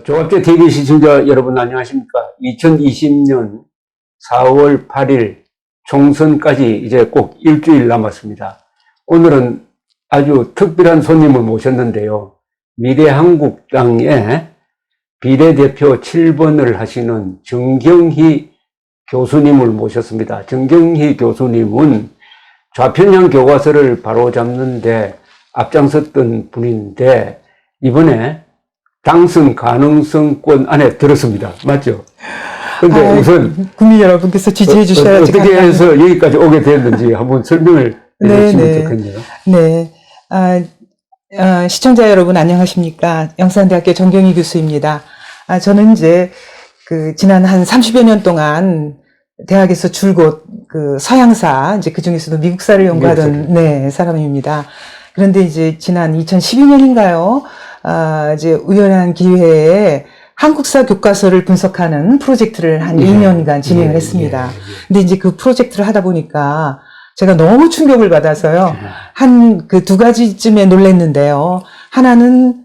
조갑제 TV 시청자 여러분 안녕하십니까? 2020년 4월 8일 총선까지 이제 꼭 일주일 남았습니다. 오늘은 아주 특별한 손님을 모셨는데요. 미래한국당의 비례대표 7번을 하시는 정경희 교수님을 모셨습니다. 정경희 교수님은 좌편향 교과서를 바로잡는데 앞장섰던 분인데 이번에 당선 가능성권 안에 들었습니다. 맞죠? 근데 우선 국민 여러분께서 지지해 주셔야지. 어떻게 해서 여기까지 오게 됐는지 한번 설명을 해주시면 좋겠네요. 네. 시청자 여러분 안녕하십니까? 영산대학교 정경희 교수입니다. 저는 이제 지난 한 30여 년 동안 대학에서 줄곧 서양사, 이제 그 중에서도 미국사를 연구하던 사람입니다. 그런데 이제 지난 2012년인가요? 이제 우연한 기회에 한국사 교과서를 분석하는 프로젝트를 한 2년간 진행을 했습니다. 근데 이제 그 프로젝트를 하다 보니까 제가 너무 충격을 받아서요. 한 두 가지쯤에 놀랐는데요. 하나는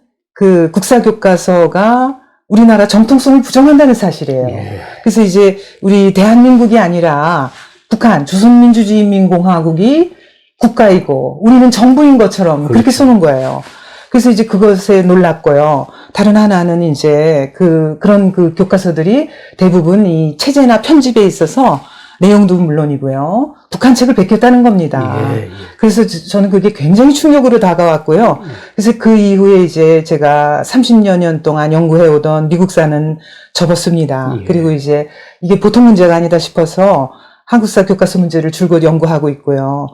국사 교과서가 우리나라 정통성을 부정한다는 사실이에요. 그래서 이제 우리 대한민국이 아니라 북한, 조선민주주의인민공화국이 국가이고 우리는 정부인 것처럼 그렇게 써놓은 거예요. 그래서 이제 그것에 놀랐고요. 다른 하나는 이제 그런 교과서들이 대부분 이 체제나 편집에 있어서 내용도 물론이고요. 북한 책을 베꼈다는 겁니다. 그래서 저는 그게 굉장히 충격으로 다가왔고요. 그래서 그 이후에 이제 제가 30여 년 동안 연구해오던 미국사는 접었습니다. 그리고 이제 이게 보통 문제가 아니다 싶어서 한국사 교과서 문제를 줄곧 연구하고 있고요.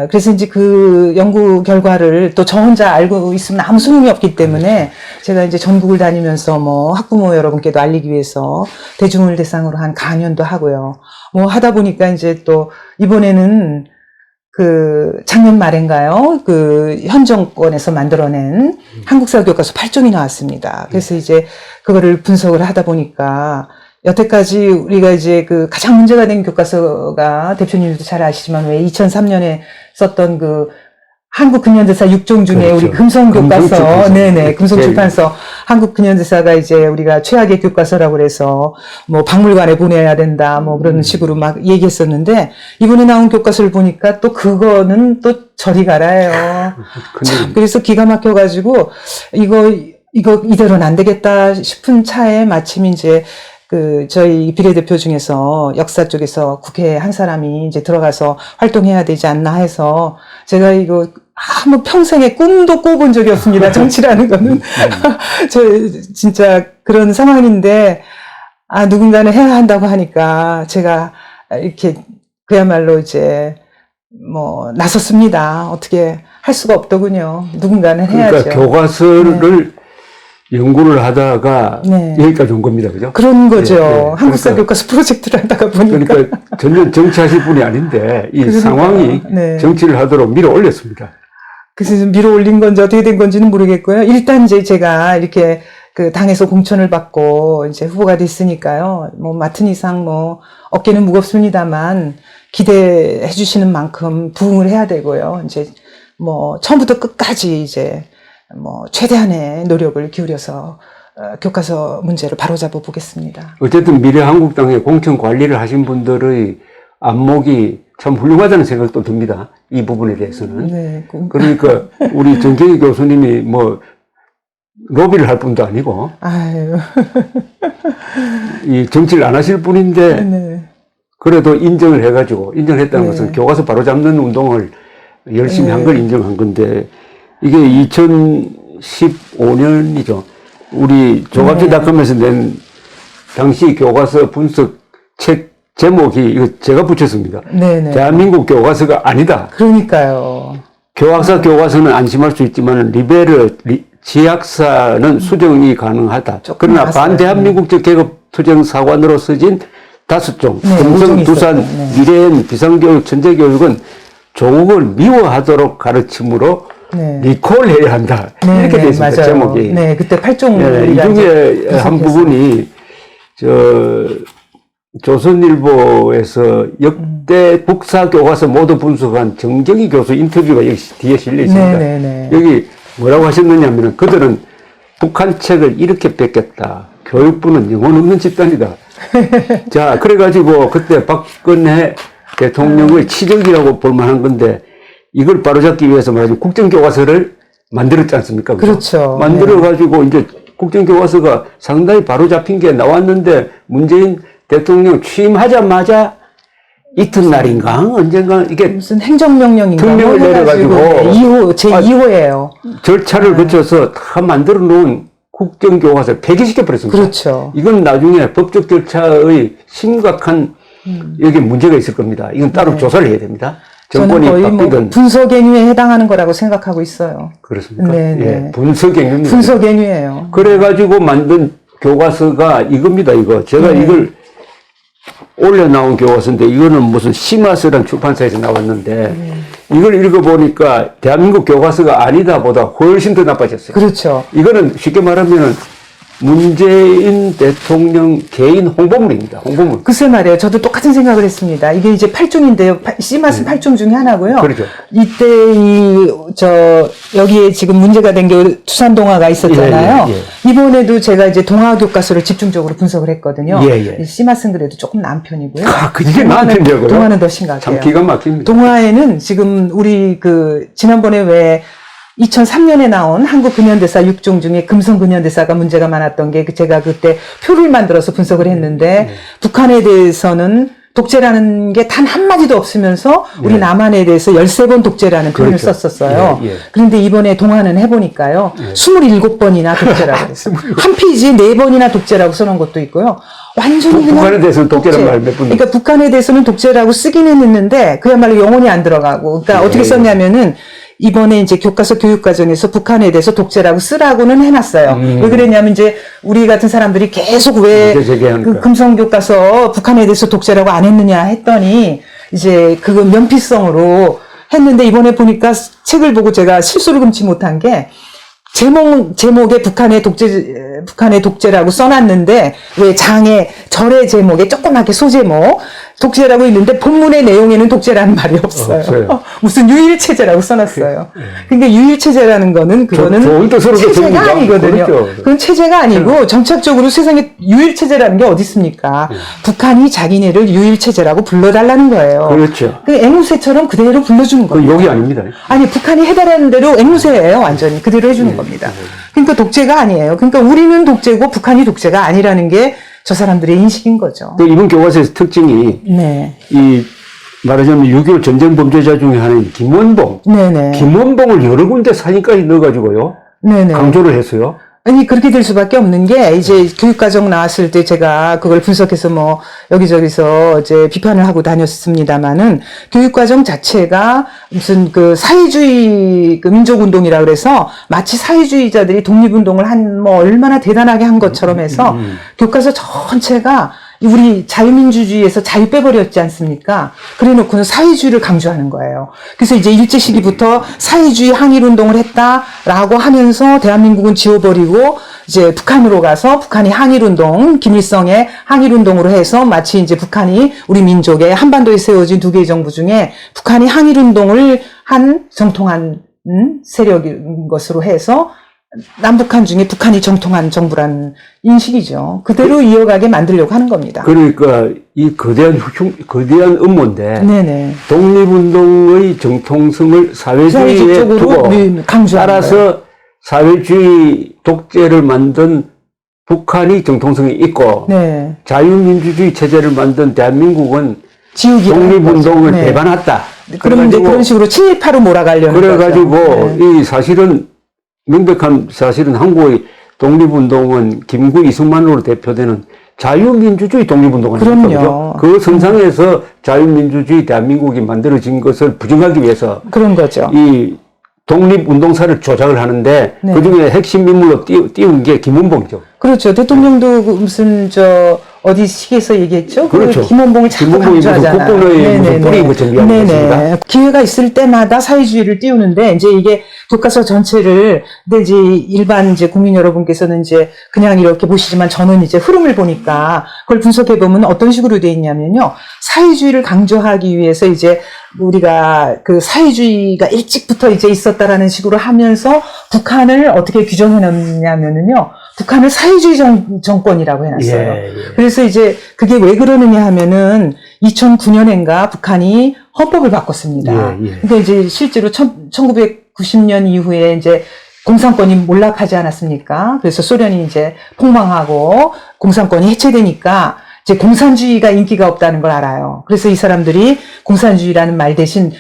그래서 이제 그 연구 결과를 또 저 혼자 알고 있으면 아무 소용이 없기 때문에 제가 이제 전국을 다니면서 학부모 여러분께도 알리기 위해서 대중을 대상으로 한 강연도 하고요. 하다 보니까 이제 또 이번에는 작년 말인가요? 현 정권에서 만들어낸 한국사 교과서 8종이 나왔습니다. 그래서 이제 그거를 분석을 하다 보니까 여태까지 우리가 이제 가장 문제가 된 교과서가 대표님도 잘 아시지만 왜 2003년에 썼던 한국 근현대사 6종 중에 그렇죠. 우리 금성 교과서, 금성 출판서 한국 근현대사가 이제 우리가 최악의 교과서라고 그래서 박물관에 보내야 된다, 그런 식으로 막 얘기했었는데 이번에 나온 교과서를 보니까 또 그거는 또 저리 가라요. 참, 그래서 기가 막혀가지고 이거 이대로는 안 되겠다 싶은 차에 마침 이제 저희 비례대표 중에서 역사 쪽에서 국회에 한 사람이 이제 들어가서 활동해야 되지 않나 해서 제가 이거 아무 평생에 꿈도 꿔본 적이 없습니다. 정치라는 거는. 저 진짜 그런 상황인데, 누군가는 해야 한다고 하니까 제가 이렇게 그야말로 이제 나섰습니다. 어떻게 할 수가 없더군요. 누군가는 해야죠. 그러니까 교과서를 연구를 하다가 여기까지 온 겁니다. 그죠? 그런 거죠. 한국사 교과서 프로젝트를 하다가 보니까. 그러니까 전혀 정치하실 분이 아닌데 이 상황이 정치를 하도록 밀어 올렸습니다. 그래서 밀어 올린 건지 어떻게 된 건지는 모르겠고요. 일단 이제 제가 이렇게 당에서 공천을 받고 이제 후보가 됐으니까요. 맡은 이상 어깨는 무겁습니다만 기대해 주시는 만큼 부응을 해야 되고요. 이제 처음부터 끝까지 이제 최대한의 노력을 기울여서 교과서 문제를 바로잡아 보겠습니다. 어쨌든 미래한국당의 공천 관리를 하신 분들의 안목이 참 훌륭하다는 생각도 듭니다. 이 부분에 대해서는. 그러니까 우리 정경희 교수님이 로비를 할 분도 아니고 이 정치를 안 하실 분인데 그래도 인정을 해가지고 인정했다는 것은 교과서 바로잡는 운동을 열심히 한 걸 인정한 건데 이게 2015년이죠. 우리 조갑제닷컴에서 낸 당시 교과서 분석 책 제목이 이거 제가 붙였습니다. 대한민국 교과서가 아니다. 그러니까요. 교학사 교과서는 안심할 수 있지만 지학사는 수정이 가능하다. 그러나 반대한민국적 계급 투쟁 사관으로 써진 5종, 금성, 두산, 미래엔, 비상교육, 천재교육은 조국을 미워하도록 가르침으로 리콜해야 한다. 이렇게 되어 있습니다. 제목이. 그때 8종. 이 중에 한 부분이 조선일보에서 역대 국사 교과서 모두 분석한 정경희 교수 인터뷰가 여기 뒤에 실려 있습니다. 여기 뭐라고 하셨느냐면은 그들은 북한 책을 이렇게 뺏겼다. 교육부는 영혼 없는 집단이다. 자, 그래가지고 그때 박근혜 대통령의 치적이라고 볼 만한 건데 이걸 바로잡기 위해서 말이죠. 국정교과서를 만들었지 않습니까? 그렇죠. 만들어가지고 이제 국정교과서가 상당히 바로잡힌 게 나왔는데 문재인 대통령 취임하자마자 이튿날인가 언젠가 이게 무슨 행정명령인가 특명을 내려가지고 2호, 제2호예요. 절차를 거쳐서 다 만들어 놓은 국정교과서를 폐기시켜 버렸습니다. 그렇죠. 이건 나중에 법적 절차의 심각한 여기 문제가 있을 겁니다. 이건 따로 조사를 해야 됩니다. 저는 정권이 거의 바뀌든. 뭐 분서갱유에 해당하는 거라고 생각하고 있어요. 그렇습니까? 네네. 예, 분석행위입니다. 분서갱유예요. 그래가지고 만든 교과서가 이겁니다, 이거. 제가 네. 이걸 올려 나온 교과서인데, 이거는 무슨 시마스라는 출판사에서 나왔는데, 이걸 읽어보니까 대한민국 교과서가 아니다 보다 훨씬 더 나빠졌어요. 그렇죠. 이거는 쉽게 말하면 문재인 대통령 개인 홍보물입니다. 홍보물. 글쎄 말이에요. 저도 똑같은 생각을 했습니다. 이게 이제 8종인데요. 씨맛은 8종 중에 하나고요. 그렇죠. 이때 여기에 지금 문제가 된 게 투산동화가 있었잖아요. 예, 예. 이번에도 제가 이제 동화 교과서를 집중적으로 분석을 했거든요. 예, 예. 이 씨맛은 그래도 조금 나은 편이고요. 그게 나한테냐고요? 동화는 더 심각해요. 참 기가 막힙니다. 동화에는 지금 우리 지난번에 왜 2003년에 나온 한국 근현대사 6종 중에 금성 근현대사가 문제가 많았던 게 제가 그때 표를 만들어서 분석을 했는데 북한에 대해서는 독재라는 게 단 한마디도 없으면서 우리 남한에 대해서 13번 독재라는 표현을 그렇죠. 썼었어요. 예, 예. 그런데 이번에 동화는 해보니까요. 27번이나 독재라고. 한 페이지에 4번이나 독재라고 써놓은 것도 있고요. 완전히 그냥 북한에 대해서는 독재란 말 몇 분. 그러니까 북한에 대해서는 독재라고 쓰기는 했는데 그야말로 영혼이 안 들어가고. 그러니까 어떻게 썼냐면은 이번에 이제 교과서 교육과정에서 북한에 대해서 독재라고 쓰라고는 해놨어요. 왜 그랬냐면 이제 우리 같은 사람들이 계속 왜 문제 제기하니까. 그 금성 교과서 북한에 대해서 독재라고 안 했느냐 했더니 이제 그거 면피성으로 했는데 이번에 보니까 책을 보고 제가 실수를 금치 못한 게 제목에 북한의 독재라고 써놨는데, 왜 절의 제목에 조그맣게 소제목, 독재라고 있는데 본문의 내용에는 독재라는 말이 없어요. 무슨 유일체제라고 써놨어요. 그러니까 유일체제라는 거는 그거는 좋은 뜻으로 체제가 아니거든요. 그렇죠. 그건 체제가 아니고 정착적으로 세상에 유일체제라는 게 어디 있습니까? 북한이 자기네를 유일체제라고 불러달라는 거예요. 그렇죠. 그 앵무새처럼 그대로 불러주는 그 거예요. 욕이 아닙니다. 아니, 북한이 해달하는 대로 앵무새예요, 완전히. 그대로 해주는 겁니다. 그러니까 독재가 아니에요. 그러니까 우리는 독재고 북한이 독재가 아니라는 게 저 사람들의 인식인 거죠. 또 이번 교과서의 특징이 네. 이 말하자면 6.25 전쟁 범죄자 중에 하나인 김원봉. 네네. 김원봉을 여러 군데 사진까지 넣어가지고요. 네네. 강조를 했어요. 아니, 그렇게 될 수밖에 없는 게, 이제 교육과정 나왔을 때 제가 그걸 분석해서 뭐, 여기저기서 이제 비판을 하고 다녔습니다만은, 교육과정 자체가 무슨 그 사회주의 그 민족운동이라 그래서 마치 사회주의자들이 독립운동을 뭐 얼마나 대단하게 한 것처럼 해서 교과서 전체가 우리 자유민주주의에서 자유 빼버렸지 않습니까? 그래 놓고는 사회주의를 강조하는 거예요. 그래서 이제 일제 시기부터 사회주의 항일운동을 했다라고 하면서 대한민국은 지워버리고 이제 북한으로 가서 북한이 항일운동, 김일성의 항일운동으로 해서 마치 이제 북한이 우리 민족의 한반도에 세워진 두 개의 정부 중에 북한이 항일운동을 한 정통한 세력인 것으로 해서 남북한 중에 북한이 정통한 정부라는 인식이죠. 그대로 이어가게 만들려고 하는 겁니다. 그러니까 이 거대한 음모인데 네네. 독립운동의 정통성을 사회주의에 쪽으로 두고 강조하는 따라서 거예요. 사회주의 독재를 만든 북한이 정통성이 있고 네. 자유민주주의 체제를 만든 대한민국은 지우기라는 독립운동을 거죠. 네. 배반했다. 그러면 이제 그런 식으로 친일파로 몰아가려는 그래가지고 거죠. 네. 이 사실은 명백한 사실은 한국의 독립운동은 김구 이승만으로 대표되는 자유민주주의 독립운동이었거든요. 그럼요. 그 선상에서 자유민주주의 대한민국이 만들어진 것을 부정하기 위해서 그런 거죠. 이 독립운동사를 조작을 하는데 네. 그중에 핵심 인물로 띄운 게 김원봉이죠. 그렇죠. 대통령도 그 무슨 어디 시기에서 얘기했죠? 그렇죠. 그 김원봉을 자꾸 김원봉이 무슨 강조하잖아요. 국본의 무슨 뿌리 뭐 정리하는 것입니다. 기회가 있을 때마다 사회주의를 띄우는데 이제 이게 교과서 전체를 근데 이제 일반 이제 국민 여러분께서는 이제 그냥 이렇게 보시지만 저는 이제 흐름을 보니까 그걸 분석해 보면 어떤 식으로 돼 있냐면요. 사회주의를 강조하기 위해서 이제 우리가 그 사회주의가 일찍부터 이제 있었다라는 식으로 하면서 북한을 어떻게 규정해 놨냐면은요. 북한을 사회주의 정권이라고 해놨어요. 예. 그래서 이제 그게 왜 그러느냐 하면은 2009년인가 북한이 헌법을 바꿨습니다. 예. 그러니까 이제 실제로 1990년 이후에 이제 공산권이 몰락하지 않았습니까? 그래서 소련이 이제 폭망하고 공산권이 해체되니까 이제 공산주의가 인기가 없다는 걸 알아요. 그래서 이 사람들이 공산주의라는 말 대신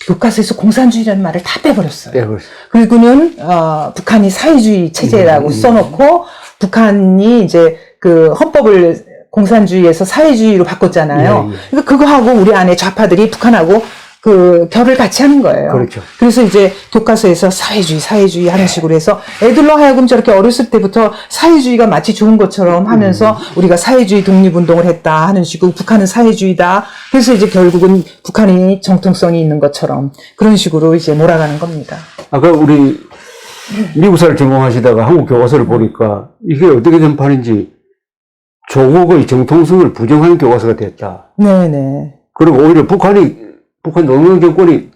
교과서에서 공산주의라는 말을 다 빼버렸어요. 그리고는 북한이 사회주의 체제라고 써놓고 북한이 이제 그 헌법을 공산주의에서 사회주의로 바꿨잖아요. 그러니까 그거하고 우리 안에 좌파들이 북한하고 그 결을 같이 하는 거예요. 그렇죠. 그래서 이제 교과서에서 사회주의 하는 식으로 해서 애들로 하여금 저렇게 어렸을 때부터 사회주의가 마치 좋은 것처럼 하면서 우리가 사회주의 독립운동을 했다 하는 식으로 북한은 사회주의다. 그래서 이제 결국은 북한이 정통성이 있는 것처럼 그런 식으로 이제 몰아가는 겁니다. 아까 우리 미국사를 전공하시다가 한국 교과서를 보니까 이게 어떻게 된 판인지 조국의 정통성을 부정하는 교과서가 됐다. 네네. 그리고 오히려 북한 노무현 정권이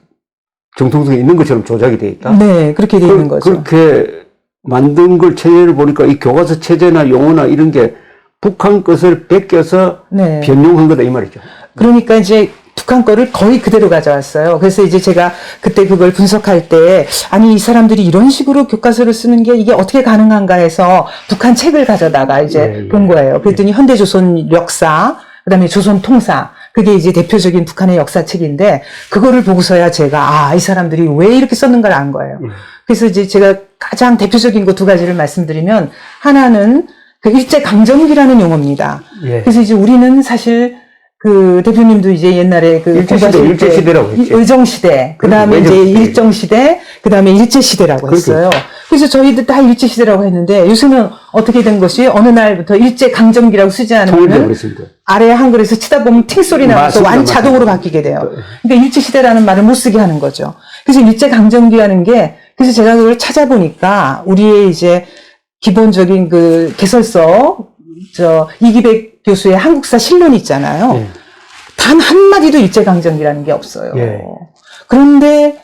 정통성이 있는 것처럼 조작이 돼 있다. 네, 그렇게 돼 있는 거죠. 그렇게 만든 걸 체제를 보니까 이 교과서 체제나 용어나 이런 게 북한 것을 베껴서 네. 변용한 거다 이 말이죠. 그러니까 이제 북한 거를 거의 그대로 가져왔어요. 그래서 이제 제가 그때 그걸 분석할 때 아니 이 사람들이 이런 식으로 교과서를 쓰는 게 이게 어떻게 가능한가 해서 북한 책을 가져다가 이제 본 거예요. 그랬더니 현대조선 역사, 그다음에 조선 통사 그게 이제 대표적인 북한의 역사책인데 그거를 보고서야 제가 이 사람들이 왜 이렇게 썼는가를 안 거예요. 그래서 이제 제가 가장 대표적인 거 두 가지를 말씀드리면 하나는 그 일제강점기라는 용어입니다. 그래서 이제 우리는 사실 그 대표님도 이제 옛날에 그 일제시대라고 했죠. 의정시대, 그 다음에 이제 일정시대, 그 다음에 일제시대라고 했어요. 그래서 저희들 다 일제시대라고 했는데 요새는 어떻게 된 것이 어느 날부터 일제강점기라고 쓰지 않으면 아래 한글에서 치다 보면 팅 소리 나면서 자동으로 바뀌게 돼요. 그러니까 일제시대라는 말을 못 쓰게 하는 거죠. 그래서 일제강점기라는 게 그래서 제가 그걸 찾아보니까 우리의 이제 기본적인 그 개설서 이기백 교수의 한국사 실론 있잖아요. 단 한마디도 일제강점기라는 게 없어요. 그런데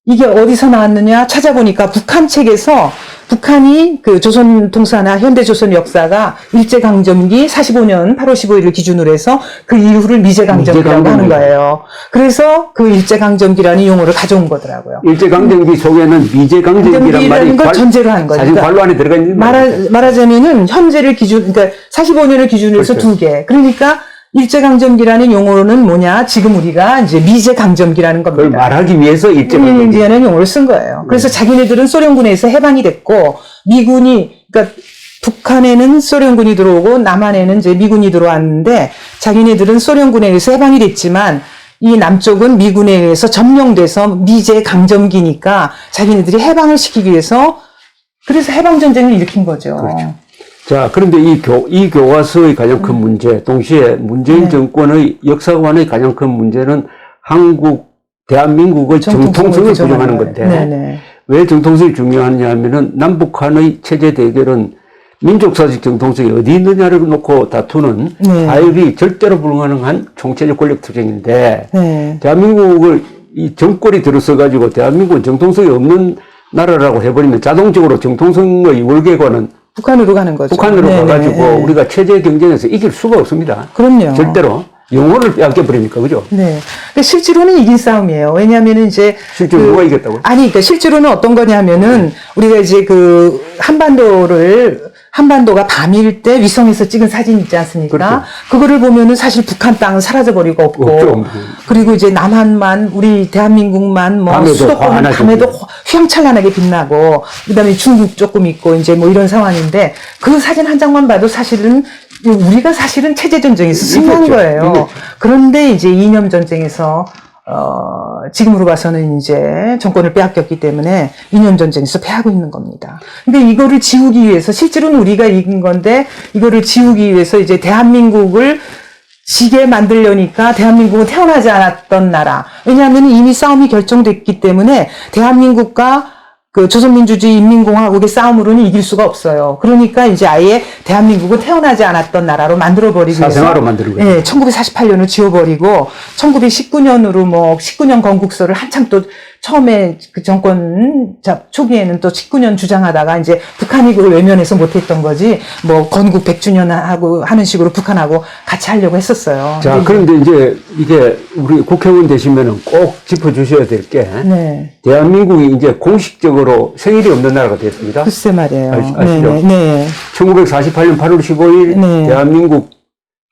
이게 어디서 나왔느냐 찾아보니까 북한 책에서 북한이 그 조선 통사나 현대조선 역사가 일제강점기 45년 8월 15일을 기준으로 해서 그 이후를 미제강점기라고 하는 거예요. 그래서 그 일제강점기라는 용어를 가져온 거더라고요. 일제강점기 속에는 미제강점기라는 말이 걸 전제로 한 거죠. 사실 관로 안에 들어가 있는 말하자면은 현재를 그러니까 45년을 기준으로 해서 두 개. 그러니까 일제강점기라는 용어는 뭐냐? 지금 우리가 이제 미제강점기라는 겁니다. 그걸 말하기 위해서 일제강점기라는 용어를 쓴 거예요. 그래서 자기네들은 소련군에서 해방이 됐고, 그러니까 북한에는 소련군이 들어오고, 남한에는 이제 미군이 들어왔는데, 자기네들은 소련군에 의해서 해방이 됐지만, 이 남쪽은 미군에 의해서 점령돼서 미제강점기니까, 자기네들이 해방을 시키기 위해서, 그래서 해방전쟁을 일으킨 거죠. 그렇죠. 자, 그런데 이 교과서의 가장 큰 문제, 동시에 문재인 정권의 역사관의 가장 큰 문제는 대한민국의 정통성을 부정하는 건데, 왜 정통성이 중요하냐 하면은 남북한의 체제 대결은 민족사적 정통성이 어디 있느냐를 놓고 다투는 타협이 절대로 불가능한 총체적 권력 투쟁인데, 대한민국을 이 정권이 들어서가지고 대한민국은 정통성이 없는 나라라고 해버리면 자동적으로 정통성의 월계관은 북한으로 가는 거죠. 북한으로 가가지고 우리가 체제 경쟁에서 이길 수가 없습니다. 그럼요. 절대로. 영혼을 빼앗겨버리니까, 그죠? 네. 근데 실제로는 이긴 싸움이에요. 왜냐하면은 이제. 실제로 누가 이겼다고요? 아니, 그러니까 실제로는 어떤 거냐면은 우리가 이제 그 한반도가 밤일 때 위성에서 찍은 사진 있지 않습니까? 그렇죠. 그거를 보면은 사실 북한 땅은 사라져버리고 없고. 없죠. 그리고 이제 남한만, 우리 대한민국만 뭐 수도권은 밤에도 휘황찬란하게 빛나고, 그 다음에 중국 조금 있고, 이제 뭐 이런 상황인데, 그 사진 한 장만 봐도 사실은 우리가 사실은 체제전쟁에서 승리한 거예요. 그런데 이제 이념전쟁에서 지금으로 봐서는 이제 정권을 빼앗겼기 때문에 2년 전쟁에서 패하고 있는 겁니다. 근데 이거를 지우기 위해서, 실제로는 우리가 이긴 건데, 이거를 지우기 위해서 이제 대한민국을 지게 만들려니까 대한민국은 태어나지 않았던 나라. 왜냐하면 이미 싸움이 결정됐기 때문에 대한민국과 그 조선민주주의 인민공화국의 싸움으로는 이길 수가 없어요. 그러니까 이제 아예 대한민국은 태어나지 않았던 나라로 만들어버리기 위해서. 사생아로 만드는 거예요. 네, 1948년을 지워버리고 1919년으로 뭐 19년 건국서를 한참 또 처음에 그 정권 초기에는 또 19년 주장하다가 이제 북한이 그걸 외면해서 못했던 거지, 뭐 건국 100주년 하고 하는 식으로 북한하고 같이 하려고 했었어요. 자, 그런데 이제 이게 우리 국회의원 되시면은 꼭 짚어주셔야 될 게, 네. 대한민국이 이제 공식적으로 생일이 없는 나라가 됐습니다. 글쎄 말이에요. 아시죠? 네. 1948년 8월 15일 네. 대한민국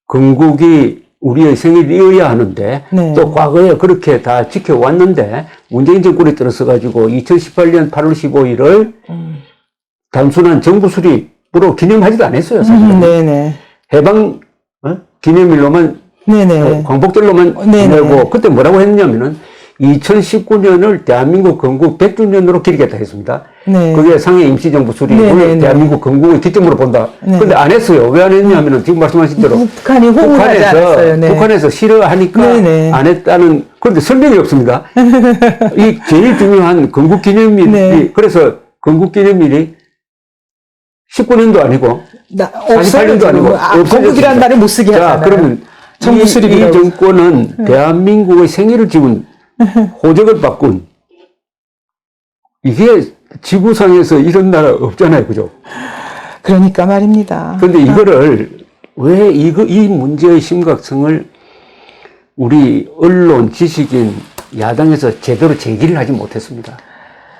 건국이 우리의 생일이어야 하는데, 네. 또 과거에 그렇게 다 지켜왔는데 문재인 정권이 들어서가지고 2018년 8월 15일을 단순한 정부 수립으로 기념하지도 않았어요, 사실은. 네네. 해방 기념일로만, 네네. 광복절로만 네네. 지내고, 그때 뭐라고 했냐면은 2019년을 대한민국 건국 100주년으로 기리겠다 했습니다. 네. 그게 상해 임시정부 수립을 네네네. 대한민국 건국의 기점으로 본다. 네. 근데 안 했어요. 왜 안 했냐면은 지금 말씀하신 대로 북한이 호응을 하지 않았어요. 네. 북한에서 싫어하니까 네네. 안 했다는, 그런데 설명이 없습니다. 이 제일 중요한 건국기념일이, 네. 그래서 건국기념일이 19년도 아니고 48년도 아니고 건국이라는 말을 못 쓰게 자, 하잖아요. 그러면 정부 이 수립이라고. 정권은 대한민국의 생일을 지운, 호적을 바꾼, 이게 지구상에서 이런 나라 없잖아요. 그죠? 그러니까 말입니다. 그런데 이거를 왜 이 문제의 심각성을 우리 언론, 지식인, 야당에서 제대로 제기를 하지 못했습니다.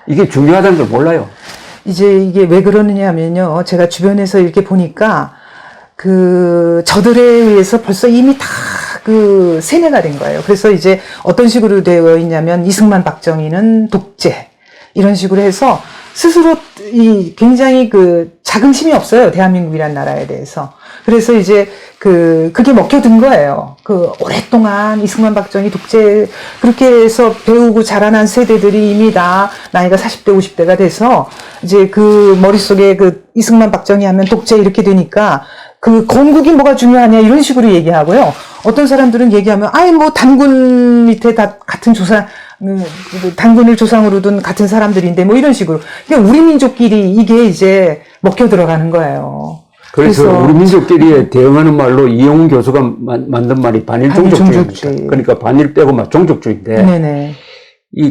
이게 중요하다는 걸 몰라요. 이제 이게 왜 그러느냐 하면요. 제가 주변에서 이렇게 보니까 저들에 의해서 벌써 이미 다 세뇌가 된 거예요. 그래서 이제 어떤 식으로 되어 있냐면 이승만, 박정희는 독재. 이런 식으로 해서 스스로 굉장히 자긍심이 없어요. 대한민국이라는 나라에 대해서. 그래서 이제 그게 먹혀든 거예요. 오랫동안 이승만, 박정희 독재 그렇게 해서 배우고 자라난 세대들이 이미 다 나이가 40대, 50대가 돼서 이제 머릿속에 이승만, 박정희 하면 독재 이렇게 되니까 건국이 뭐가 중요하냐 이런 식으로 얘기하고요. 어떤 사람들은 얘기하면 뭐 단군 밑에 다 같은 단군을 조상으로 둔 같은 사람들인데 뭐 이런 식으로. 그러니까 우리 민족끼리 이게 이제 먹혀 들어가는 거예요. 그래서 우리 민족끼리에 대응하는 말로 이용훈 교수가 만든 말이 반일종족주의입니다. 그러니까 반일 빼고 종족주의인데, 네네.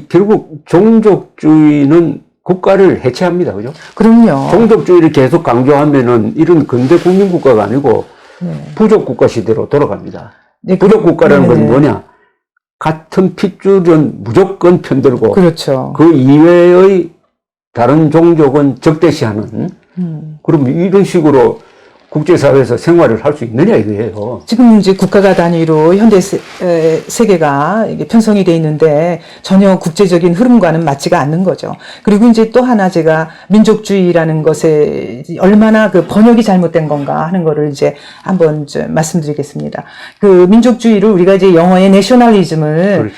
결국 종족주의는 국가를 해체합니다. 그죠? 그럼요. 종족주의를 계속 강조하면은 이런 근대 국민국가가 아니고 네. 부족국가 시대로 돌아갑니다. 네, 부족국가라는 건 네네. 뭐냐? 같은 핏줄은 무조건 편들고, 그렇죠. 그 이외의 다른 종족은 적대시하는, 그럼 이런 식으로 국제사회에서 생활을 할 수 있느냐 이거예요. 지금 이제 국가가 단위로 현대 세계가 이게 편성이 돼 있는데 전혀 국제적인 흐름과는 맞지가 않는 거죠. 그리고 이제 또 하나 제가 민족주의라는 것에 얼마나 번역이 잘못된 건가 하는 거를 이제 한번 좀 말씀드리겠습니다. 민족주의를 우리가 이제 영어의 내셔널리즘을 그렇죠.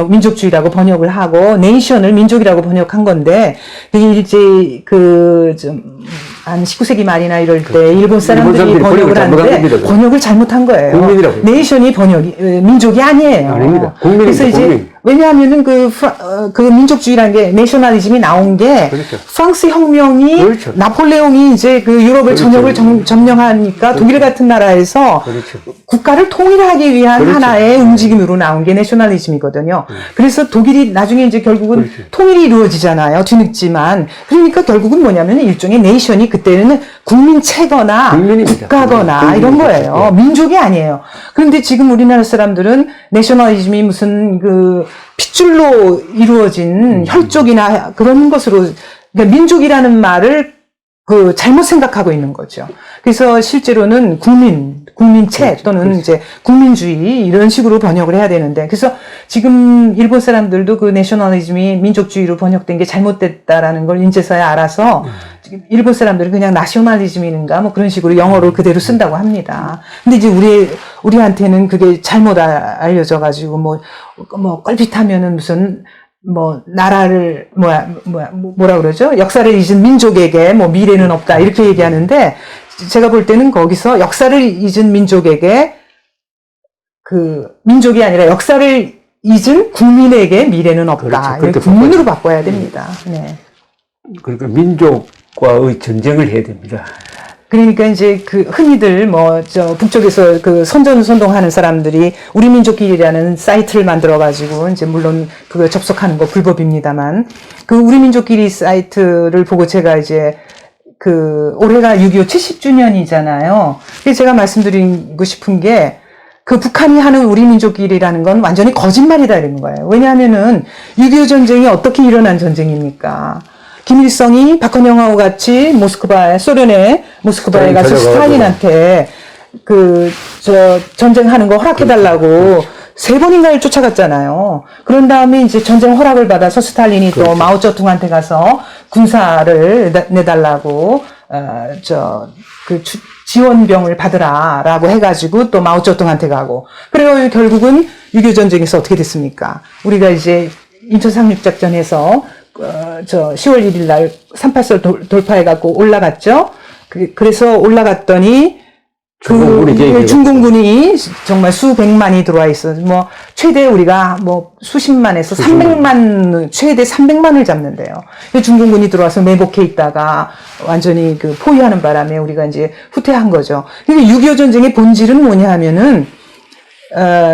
민족주의라고 번역을 하고 네이션을 민족이라고 번역한 건데 그게 이제 한 19세기 말이나 이럴 때 일본 사람들이 번역을 하는데 번역을 잘못한 거예요. 국민이라고. 네이션이 민족이 아니에요. 아닙니다. 국민입니다. 그래서 이제 국민. 왜냐하면은 민족주의라는 게 내셔널리즘이 나온 게 그렇죠. 프랑스 혁명이 그렇죠. 나폴레옹이 이제 유럽을 그렇죠. 전역을 점령하니까 독일 같은 나라에서 그렇죠. 국가를 통일하기 위한 그렇죠. 하나의 움직임으로 나온 게 내셔널리즘이거든요. 그래서 독일이 나중에 이제 결국은 그렇죠. 통일이 이루어지잖아요. 뒤늦지만. 그러니까 결국은 뭐냐면 일종의 네이션이 그때는 국민체거나 국민입니다. 국가거나 이런 거예요. 민족이 아니에요. 그런데 지금 우리나라 사람들은 내셔널리즘이 무슨 핏줄로 이루어진 혈족이나 그런 것으로, 그러니까 민족이라는 말을 잘못 생각하고 있는 거죠. 그래서 실제로는 국민체 또는 이제 국민주의 이런 식으로 번역을 해야 되는데 그래서 지금 일본 사람들도 그 내셔널리즘이 민족주의로 번역된 게 잘못됐다라는 걸 이제서야 알아서 지금 일본 사람들은 그냥 나셔널리즘인가 뭐 그런 식으로 영어로 그대로 쓴다고 합니다. 근데 이제 우리한테는 그게 잘못 알려져 가지고 뭐 껄핏하면은 무슨 뭐 나라를 뭐라 그러죠? 역사를 잊은 민족에게 뭐 미래는 없다 이렇게 얘기하는데 제가 볼 때는 거기서 역사를 잊은 민족에게 그 민족이 아니라 역사를 잊은 국민에게 미래는 없다. 그렇죠. 국민으로 바꿔야 됩니다. 네. 그러니까 민족과의 전쟁을 해야 됩니다. 그러니까 이제 그 흔히들 북쪽에서 그 선전선동하는 사람들이 우리 민족끼리라는 사이트를 만들어 가지고 이제 물론 그거 접속하는 거 불법입니다만 그 우리 민족끼리 사이트를 보고 제가 이제 그 올해가 6.25 70주년이잖아요. 그래서 제가 말씀드리고 싶은 게 그 북한이 하는 우리 민족끼리라는 건 완전히 거짓말이다 이런 거예요. 왜냐하면은 6.25 전쟁이 어떻게 일어난 전쟁입니까? 김일성이 박헌영하고 같이 소련의 모스크바에 가서 스탈린한테 전쟁하는 거 허락해달라고 3번인가를 쫓아갔잖아요. 그런 다음에 이제 전쟁 허락을 받아서 스탈린이 또 마오쩌둥한테 가서 군사를 내달라고, 지원병을 받으라라고 해가지고 또 마오쩌둥한테 가고. 그래서 결국은 6.25 전쟁에서 어떻게 됐습니까? 우리가 이제 인천 상륙작전에서 10월 1일 날 38선 돌파해갖고 올라갔죠. 그래서 올라갔더니 중공군이 정말 수백만이 들어와 있어. 최대 우리가 수십만에서 300만, 최대 300만을 잡는데요. 중공군이 들어와서 매복해 있다가 완전히 포위하는 바람에 우리가 이제 후퇴한 거죠. 그러니까 6.25 전쟁의 본질은 뭐냐 하면은,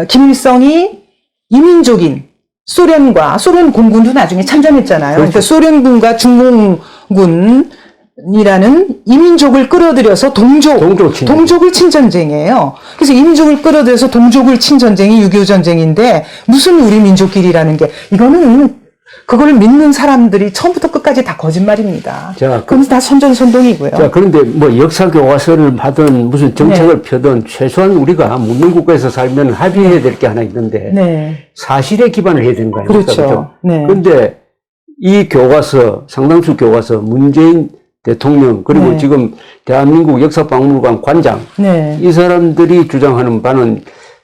김일성이 이민족인 소련 공군도 나중에 참전했잖아요. 그렇죠. 그러니까 소련군과 중공군이라는 이민족을 끌어들여서 동족을 친 전쟁이에요. 그래서 이민족을 끌어들여서 동족을 친 전쟁이 6.25 전쟁인데 무슨 우리 민족끼리라는 게 이거는 그걸 믿는 사람들이 처음부터 끝까지 다 거짓말입니다. 그건 다 선전선동이고요. 자, 그런데 역사 교과서를 하든 무슨 정책을 펴든 최소한 우리가 문명국가에서 살면 합의해야 될 게 하나 있는데 사실에 기반을 해야 되는 거 아닙니까? 그렇죠. 그런데 이 교과서, 상당수 교과서, 문재인 대통령, 그리고 지금 대한민국 역사박물관 관장, 이 사람들이 주장하는 바는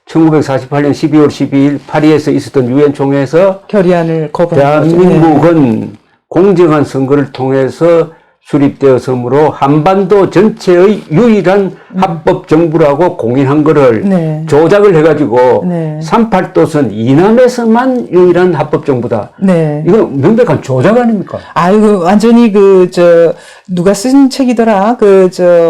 1948년 12월 12일 파리에서 있었던 유엔 총회에서 결의안을 거부한 거죠. 대한민국은 공정한 선거를 통해서 수립되었으므로 한반도 전체의 유일한 합법 정부라고 공인한 거를 조작을 해가지고 38도선 이남에서만 유일한 합법 정부다. 이건 명백한 조작 아닙니까? 아이고, 완전히 누가 쓴 책이더라.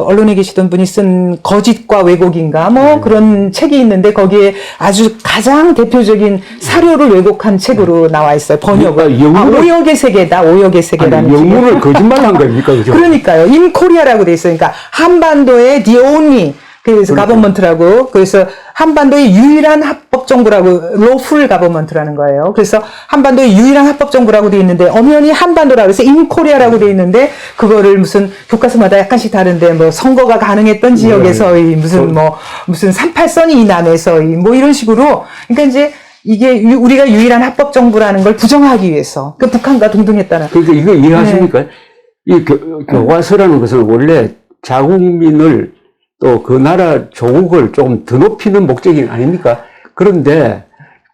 언론에 계시던 분이 쓴 거짓과 왜곡인가? 그런 책이 있는데 거기에 아주 가장 대표적인 사료를 왜곡한 책으로 나와 있어요. 번역을. 오역의 세계다. 오역의 세계라는 책이에요. 영문을 거짓말한 거니까, 그죠? 그러니까요. In Korea라고 돼 있어요. 그러니까 한반도의 the only 그래서 가버먼트라고 그래서 한반도의 유일한 합법 정부라고 lawful government라는 거예요. 그래서 한반도의 유일한 합법 정부라고 돼 있는데 엄연히 한반도라고 해서 in Korea라고 돼 있는데 그거를 무슨 교과서마다 약간씩 다른데 선거가 가능했던 지역에서의 무슨 38선이 이남에서의 이런 식으로 그러니까 이제 이게 우리가 유일한 합법 정부라는 걸 부정하기 위해서 북한과 동등했다는. 그러니까 이거 이해하십니까? 이 교과서라는 것은 원래 자국민을 또 그 나라 조국을 조금 드높이는 목적이 아닙니까? 그런데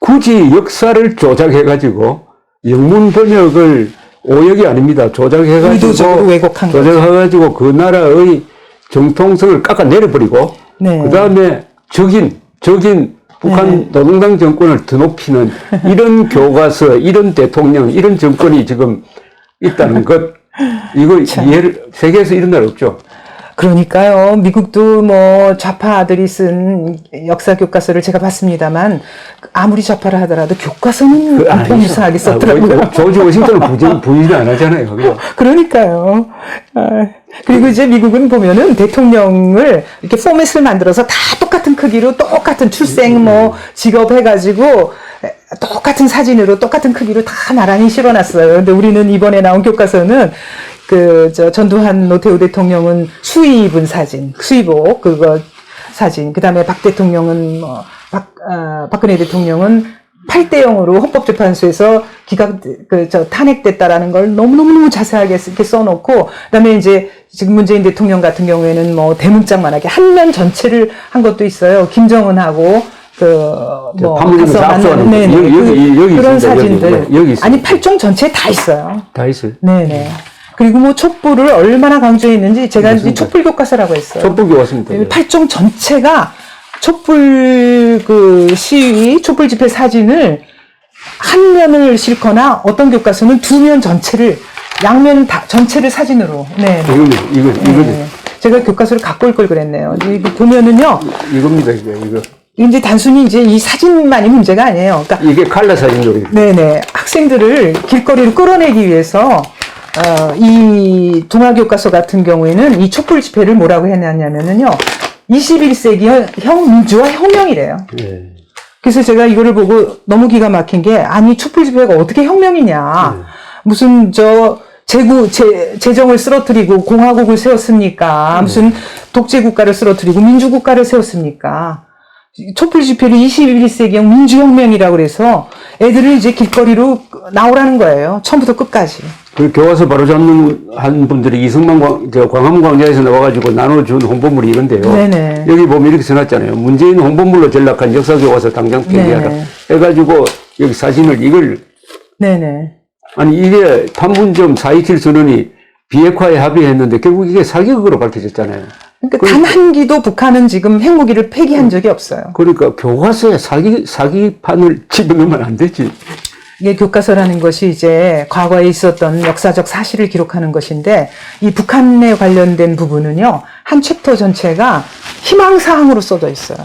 굳이 역사를 조작해가지고 영문 번역을 오역이 아닙니다. 의도적으로 왜곡한 거죠. 조작해가지고 그 나라의 정통성을 깎아내려버리고 그 다음에 적인 북한 노동당 정권을 드높이는 이런 교과서, 이런 대통령, 이런 정권이 지금 있다는 것. 이거 세계에서 이런 나라 없죠. 그러니까요. 미국도 좌파들이 쓴 역사 교과서를 제가 봤습니다만 아무리 좌파를 하더라도 교과서는 한편 이상하게 썼더라고요. 조지 워싱턴은 부인 안 하잖아요. 그죠? 그러니까요. 그리고 이제 미국은 보면은 대통령을 이렇게 포맷을 만들어서 다 똑같은 크기로 똑같은 출생 직업 해가지고 똑같은 사진으로 똑같은 크기로 다 나란히 실어놨어요. 근데 우리는 이번에 나온 교과서는 전두환 노태우 대통령은 수의 입은 사진, 수의복, 사진, 그 다음에 박 대통령은 박근혜 대통령은 8대0으로 헌법재판소에서 탄핵됐다라는 걸 너무너무 자세하게 이렇게 써놓고, 그 다음에 이제 지금 문재인 대통령 같은 경우에는 뭐 대문짝만하게 한 면 전체를 한 것도 있어요. 김정은하고 판문점에서 압수하는 여기 그런 있습니다. 사진들. 여기 있습니다. 아니, 8종 전체에 다 있어요. 다 있어요. 네네. 그리고 뭐 촛불을 얼마나 강조했는지 제가 이제 촛불 교과서라고 했어요. 촛불 교과서입니다. 8종 전체가 촛불 시위, 촛불 집회 사진을 한 면을 싣거나 어떤 교과서는 두 면 전체를, 양면 다, 전체를 사진으로. 네. 이거. 제가 교과서를 갖고 올 걸 그랬네요. 이거 보면은요. 이겁니다, 이거. 이제 단순히 이제 이 사진만이 문제가 아니에요. 그러니까 이게 칼라 사진으로. 네네. 학생들을 길거리로 끌어내기 위해서, 이 동아교과서 같은 경우에는 이 촛불 집회를 뭐라고 해놨냐면은요. 21세기형 민주화 혁명이래요. 네. 그래서 제가 이거를 보고 너무 기가 막힌 게, 아니, 촛불 집회가 어떻게 혁명이냐. 무슨, 재정을 쓰러뜨리고 공화국을 세웠습니까? 무슨 독재국가를 쓰러뜨리고 민주국가를 세웠습니까? 촛불 집회를 21세기형 민주혁명이라고 그래서 애들을 이제 길거리로 나오라는 거예요. 처음부터 끝까지. 그 교과서 바로 잡는 한 분들이 이승만 광화문광장에서 나와가지고 나눠준 홍보물이 이런데요. 네네. 여기 보면 이렇게 써놨잖아요. 문재인 홍보물로 전락한 역사교과서 당장 폐기하라. 네네. 해가지고 여기 사진을 이걸 네네. 아니 이게 판문점 4.27 선언이 비핵화에 합의했는데 결국 이게 사기극으로 밝혀졌잖아요. 그러니까 단 한 기도 북한은 지금 핵무기를 폐기한 적이 없어요. 그러니까 교과서에 사기판을 집어넣으면 안 되지. 이게 교과서라는 것이 이제 과거에 있었던 역사적 사실을 기록하는 것인데, 이 북한에 관련된 부분은요, 한 챕터 전체가 희망사항으로 써져 있어요.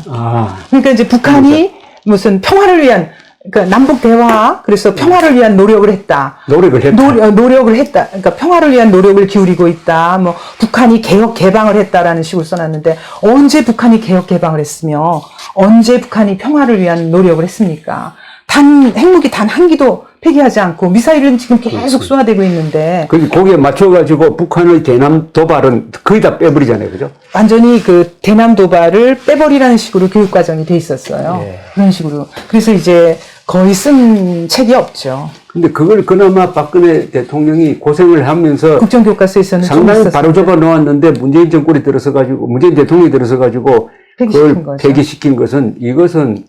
그러니까 이제 북한이 무슨 평화를 위한, 그러니까 남북 대화, 그래서 평화를 위한 노력을 했다. 노력을 했다. 그러니까 평화를 위한 노력을 기울이고 있다. 뭐, 북한이 개혁 개방을 했다라는 식으로 써놨는데, 언제 북한이 개혁 개방을 했으며, 언제 북한이 평화를 위한 노력을 했습니까? 핵무기 단 한 기도 폐기하지 않고 미사일은 지금 계속 쏘아대고 있는데. 거기에 맞춰가지고 북한의 대남 도발은 거의 다 빼버리잖아요. 그죠? 완전히 그 대남 도발을 빼버리라는 식으로 교육과정이 돼 있었어요. 예. 그런 식으로. 그래서 이제 거의 쓴 책이 없죠. 근데 그걸 그나마 박근혜 대통령이 고생을 하면서 국정교과서에서는 상당히 바로 잡아 놓았는데 문재인 정권이 들어서가지고, 문재인 대통령이 들어서가지고 그걸 폐기시킨 것은, 이것은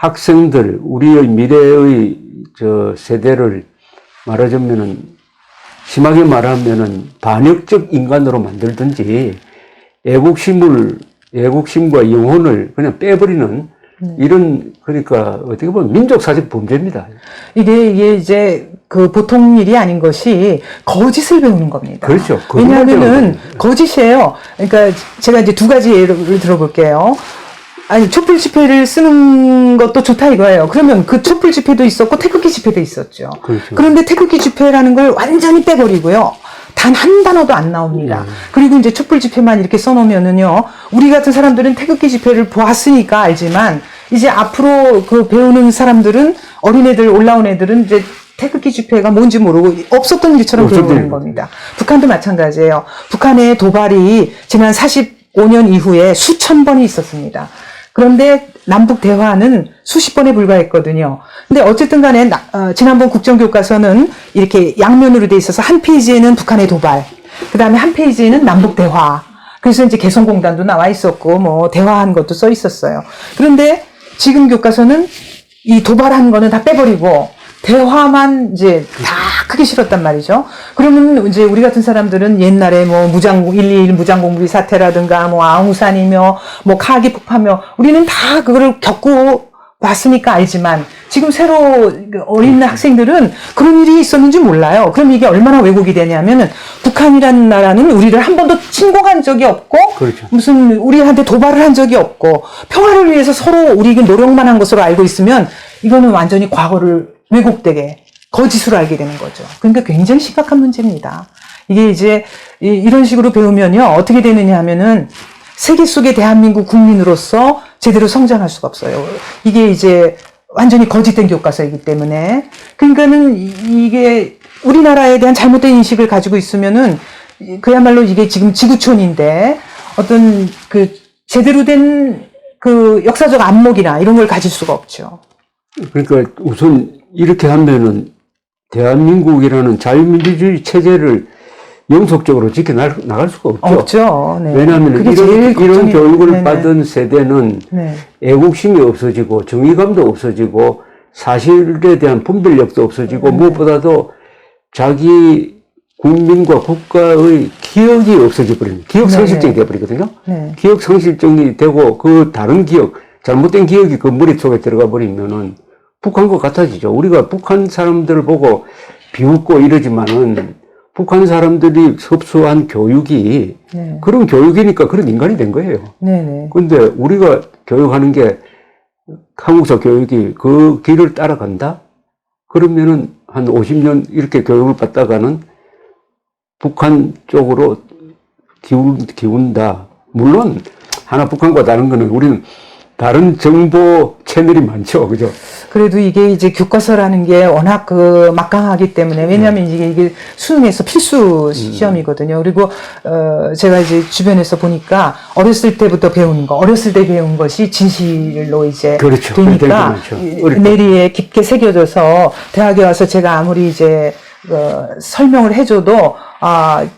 학생들, 우리의 미래의 세대를 말하자면은, 심하게 말하면은 반역적 인간으로 만들든지 애국심과 영혼을 그냥 빼버리는 이런, 그러니까 어떻게 보면 민족사적 범죄입니다. 이게 이제 그 보통 일이 아닌 것이 거짓을 배우는 겁니다. 그렇죠. 왜냐하면은 거짓이에요. 그러니까 제가 이제 두 가지 예를 들어볼게요. 아니, 촛불 집회를 쓰는 것도 좋다 이거예요. 그러면 그 촛불 집회도 있었고 태극기 집회도 있었죠. 그렇죠. 그런데 태극기 집회라는 걸 완전히 빼버리고요. 단 한 단어도 안 나옵니다. 그리고 이제 촛불 집회만 이렇게 써놓으면은요, 우리 같은 사람들은 태극기 집회를 보았으니까 알지만, 이제 앞으로 그 배우는 사람들은, 어린애들, 올라온 애들은 이제 태극기 집회가 뭔지 모르고 없었던 일처럼 배우는 겁니다. 북한도 마찬가지예요. 북한의 도발이 지난 45년 이후에 수천 번이 있었습니다. 그런데 남북 대화는 수십 번에 불과했거든요. 근데 어쨌든 간에 지난번 국정교과서는 이렇게 양면으로 돼 있어서 한 페이지에는 북한의 도발, 그 다음에 한 페이지에는 남북 대화. 그래서 이제 개성공단도 나와 있었고 뭐 대화한 것도 써 있었어요. 그런데 지금 교과서는 이 도발한 거는 다 빼버리고 대화만 이제 다 크게 실었단 말이죠. 그러면 이제 우리 같은 사람들은 옛날에 뭐 1.21 무장공비 사태라든가 뭐 아웅산이며 뭐 카기 폭파며 우리는 다 그거를 겪고 왔으니까 알지만 지금 새로 어린 학생들은 그런 일이 있었는지 몰라요. 그럼 이게 얼마나 왜곡이 되냐면은 북한이라는 나라는 우리를 한 번도 침공한 적이 없고 그렇죠. 무슨 우리한테 도발을 한 적이 없고 평화를 위해서 서로 우리가 노력만 한 것으로 알고 있으면 이거는 완전히 과거를 왜곡되게 거짓으로 알게 되는 거죠. 그러니까 굉장히 심각한 문제입니다. 이게 이제 이런 식으로 배우면요 어떻게 되느냐 하면은 세계 속의 대한민국 국민으로서 제대로 성장할 수가 없어요. 이게 이제 완전히 거짓된 교과서이기 때문에. 그러니까는 이게 우리나라에 대한 잘못된 인식을 가지고 있으면은 그야말로 이게 지금 지구촌인데 어떤 그 제대로 된 그 역사적 안목이나 이런 걸 가질 수가 없죠. 그러니까 우선 이렇게 하면은 대한민국이라는 자유민주주의 체제를 영속적으로 지켜나갈 수가 없죠. 없죠. 네. 왜냐하면 그게 제일 이런 교육을 네네. 받은 세대는 네. 애국심이 없어지고 정의감도 없어지고 사실에 대한 분별력도 없어지고 무엇보다도 자기 국민과 국가의 기억이 없어져 버립니다. 기억 상실증이 되어버리거든요. 네. 기억 상실증이 되고 그 다른 기억, 잘못된 기억이 그 머릿속에 들어가 버리면은 북한과 같아지죠. 우리가 북한 사람들을 보고 비웃고 이러지만은 북한 사람들이 섭수한 교육이 네. 그런 교육이니까 그런 인간이 된 거예요. 네네. 근데 우리가 교육하는 게 한국사 교육이 그 길을 따라간다? 그러면은 한 50년 이렇게 교육을 받다가는 북한 쪽으로 기운다. 물론 하나 북한과 다른 거는 우리는 다른 정보 채널이 많죠. 그죠? 그래도 이게 이제 교과서라는 게 워낙 그 막강하기 때문에, 왜냐하면 이게 수능에서 필수 시험이거든요. 그리고, 제가 이제 주변에서 보니까 어렸을 때부터 배우는 거, 어렸을 때 배운 것이 진실로 이제 그렇죠. 되니까 뇌리에 깊게 새겨져서 대학에 와서 제가 아무리 이제 설명을 해줘도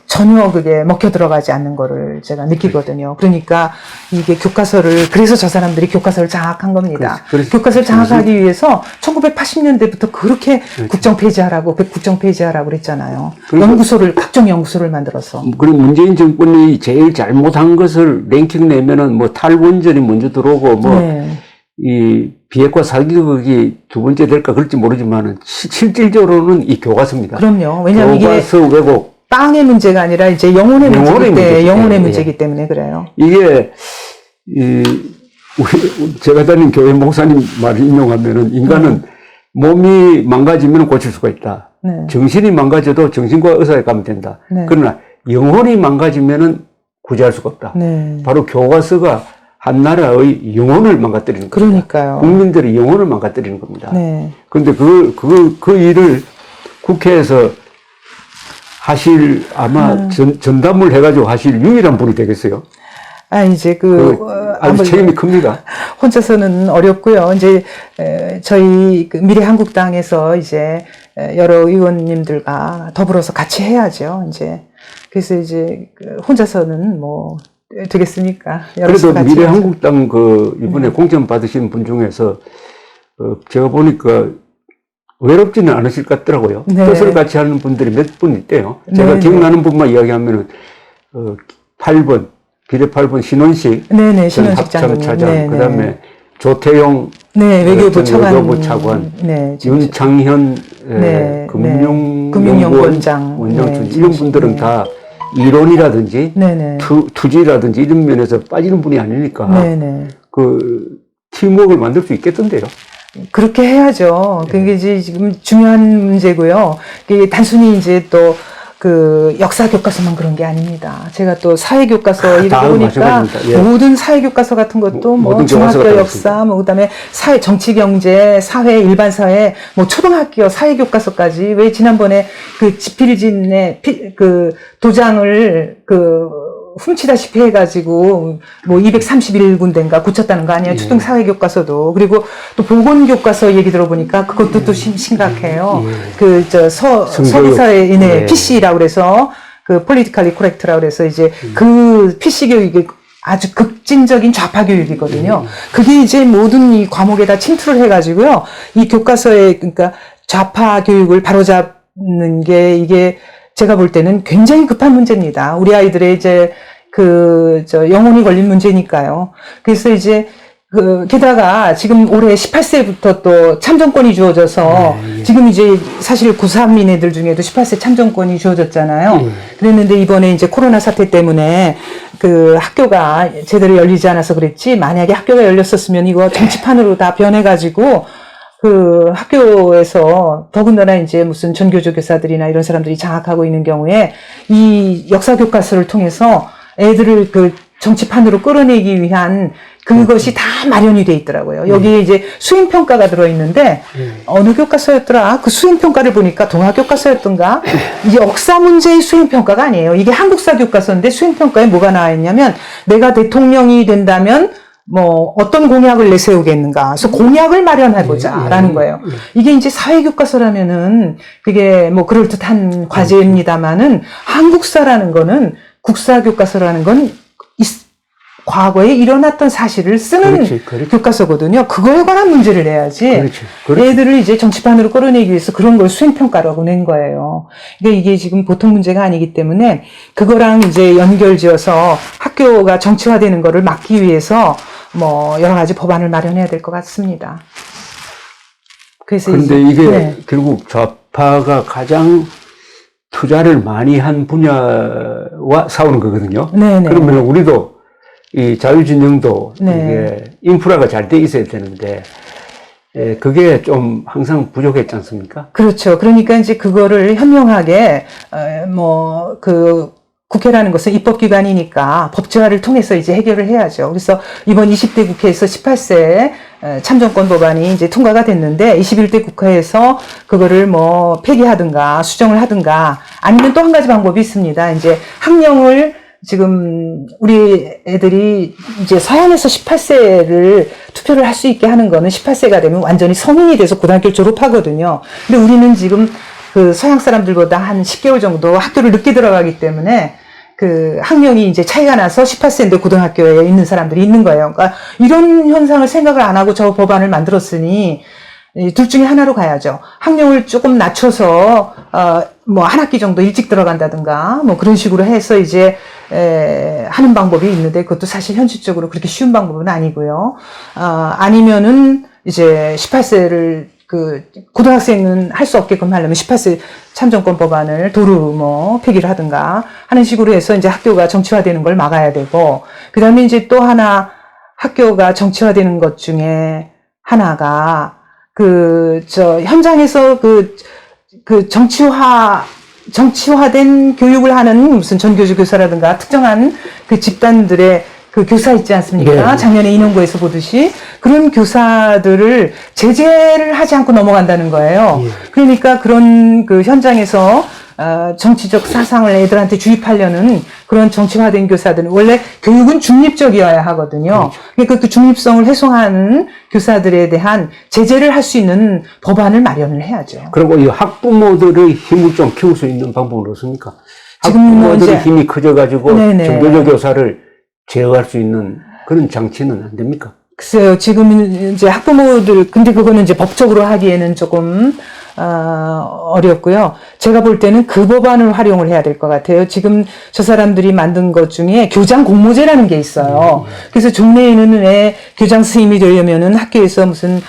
전혀 그게 먹혀 들어가지 않는 거를 제가 느끼거든요. 그러니까 이게 교과서를, 그래서 저 사람들이 교과서를 장악한 겁니다. 교과서를 장악하기 위해서 1980년대부터 그렇게 국정 폐지하라고 그랬잖아요. 각종 연구소를 만들어서. 그리고 문재인 정권이 제일 잘못한 것을 랭킹 내면은 뭐 탈원전이 먼저 들어오고 이 비핵화 사기극이 두 번째 될까 그럴지 모르지만은 실질적으로는 이 교과서입니다. 그럼요. 왜냐하면 교과서 이게 왜곡. 땅의 문제가 아니라 이제 영혼의 문제기 문제이기 때문에 그래요. 이게 제가 다닌 교회 목사님 말을 인용하면은 인간은 몸이 망가지면 고칠 수가 있다. 네. 정신이 망가져도 정신과 의사에 가면 된다. 네. 그러나 영혼이 망가지면은 구제할 수가 없다. 네. 바로 교과서가 한 나라의 영혼을 망가뜨리는 겁니다. 그러니까요. 국민들의 영혼을 망가뜨리는 겁니다. 네. 그런데 그 일을 국회에서 하실 아마 전담을 해가지고 하실 유일한 분이 되겠어요. 이제 아주 책임이 큽니다. 혼자서는 어렵고요. 이제 저희 미래한국당에서 이제 여러 의원님들과 더불어서 같이 해야죠. 이제 그래서 이제 혼자서는 뭐 되겠습니까? 그래도 미래한국당 이번에 공천 받으신 분 중에서 제가 보니까 외롭지는 않으실 것 같더라고요. 네. 뜻을 같이 하는 분들이 몇 분 있대요. 제가 기억나는 분만 이야기하면은 8번 비례 8번 신원식 전 합참차장, 그다음에 조태용 외교부 차관, 윤창현 금융연구원장 이런 분들은 다 이론이라든지 투지라든지 이런 면에서 빠지는 분이 아니니까 팀워크를 만들 수 있겠던데요. 그렇게 해야죠. 그게 이제 지금 중요한 문제고요. 이게 단순히 이제 또 역사 교과서만 그런 게 아닙니다. 제가 또 사회 교과서 읽다 보니까 모든 사회 교과서 같은 것도 뭐 중학교 역사, 그다음에 정치 경제, 사회 일반 사회, 초등학교 사회 교과서까지 왜 지난번에 지필진의 도장을 훔치다시피 해가지고 231군데인가 고쳤다는 거 아니에요? 초등 사회 교과서도. 그리고 또 보건 교과서 얘기 들어보니까 그것도 또 심각해요. 서구사회 PC라고 그래서 politically correct라고 그래서 이제 PC 교육이 아주 극진적인 좌파 교육이거든요. 그게 이제 모든 이 과목에다 침투를 해가지고요. 이 교과서에 그러니까 좌파 교육을 바로잡는 게 이게 제가 볼 때는 굉장히 급한 문제입니다. 우리 아이들의 이제 영혼이 걸린 문제니까요. 그래서 이제 게다가 지금 올해 18세부터 또 참정권이 주어져서 지금 이제 사실 고3인 애들 중에도 18세 참정권이 주어졌잖아요. 그랬는데 이번에 이제 코로나 사태 때문에 학교가 제대로 열리지 않아서 그랬지, 만약에 학교가 열렸었으면 이거 정치판으로 다 변해가지고 학교에서 더군다나 이제 무슨 전교조 교사들이나 이런 사람들이 장악하고 있는 경우에 이 역사 교과서를 통해서 애들을 정치판으로 끌어내기 위한 그것이 다 마련이 돼 있더라고요. 여기에 이제 수행평가가 들어있는데, 어느 교과서였더라? 그 수행평가를 보니까 동아교과서였던가? 이게 역사 문제의 수행평가가 아니에요. 이게 한국사 교과서인데 수행평가에 뭐가 나와 있냐면, 내가 대통령이 된다면, 뭐, 어떤 공약을 내세우겠는가. 그래서 공약을 마련해보자. 라는 거예요. 이게 이제 사회교과서라면은, 그게 뭐, 그럴듯한 과제입니다만은, 한국사라는 거는, 국사교과서라는 건, 과거에 일어났던 사실을 쓰는 그렇지. 교과서거든요. 그거에 관한 문제를 내야지. 그렇지. 애들을 이제 정치판으로 끌어내기 위해서 그런 걸 수행평가라고 낸 거예요. 그러니까 이게 지금 보통 문제가 아니기 때문에 그거랑 이제 연결지어서 학교가 정치화되는 거를 막기 위해서 뭐 여러 가지 법안을 마련해야 될 것 같습니다. 그래서 그런데 이게 네. 결국 좌파가 가장 투자를 많이 한 분야와 싸우는 거거든요. 네네. 그러면 우리도 이 자유진영도 네. 이게 인프라가 잘 돼 있어야 되는데, 그게 좀 항상 부족했지 않습니까? 그렇죠. 그러니까 이제 그거를 현명하게, 국회라는 것은 입법기관이니까 법제화를 통해서 이제 해결을 해야죠. 그래서 이번 20대 국회에서 18세 참정권 법안이 이제 통과가 됐는데 21대 국회에서 그거를 뭐 폐기하든가 수정을 하든가 아니면 또 한 가지 방법이 있습니다. 이제 학령을 지금 우리 애들이 이제 서양에서 18세를 투표를 할 수 있게 하는 거는 18세가 되면 완전히 성인이 돼서 고등학교를 졸업하거든요. 근데 우리는 지금 그 서양 사람들보다 한 10개월 정도 학교를 늦게 들어가기 때문에 그 학령이 이제 차이가 나서 18세인데 고등학교에 있는 사람들이 있는 거예요. 그러니까 이런 현상을 생각을 안 하고 저 법안을 만들었으니 둘 중에 하나로 가야죠. 학령을 조금 낮춰서 뭐 한 학기 정도 일찍 들어간다든가 뭐 그런 식으로 해서 이제 하는 방법이 있는데 그것도 사실 현실적으로 그렇게 쉬운 방법은 아니고요. 아니면은 이제 18세를 고등학생은 할 수 없게끔 하려면 18세 참정권 법안을 도로 뭐 폐기를 하든가 하는 식으로 해서 이제 학교가 정치화되는 걸 막아야 되고, 그 다음에 이제 또 하나 학교가 정치화되는 것 중에 하나가 현장에서 정치화된 교육을 하는 무슨 전교조 교사라든가 특정한 그 집단들의 그 교사 있지 않습니까? 네. 작년에 인원고에서 보듯이 그런 교사들을 제재를 하지 않고 넘어간다는 거예요. 예. 그러니까 그런 그 현장에서 정치적 사상을 애들한테 주입하려는 그런 정치화된 교사들은 원래 교육은 중립적이어야 하거든요. 그러니까 그 중립성을 훼손하는 교사들에 대한 제재를 할 수 있는 법안을 마련을 해야죠. 그리고 이 학부모들의 힘을 좀 키울 수 있는 방법은 없습니까? 지금 뭐 학부모들의 이제 힘이 커져가지고 네네. 정교조 교사를 제어할 수 있는 그런 장치는 안 됩니까? 글쎄요, 지금 이제 학부모들, 근데 그거는 이제 법적으로 하기에는 조금, 어렵고요. 제가 볼 때는 그 법안을 활용을 해야 될 것 같아요. 지금 저 사람들이 만든 것 중에 교장 공모제라는 게 있어요. 그래서 종래에는 왜 교장 스님이 되려면은 학교에서 무슨,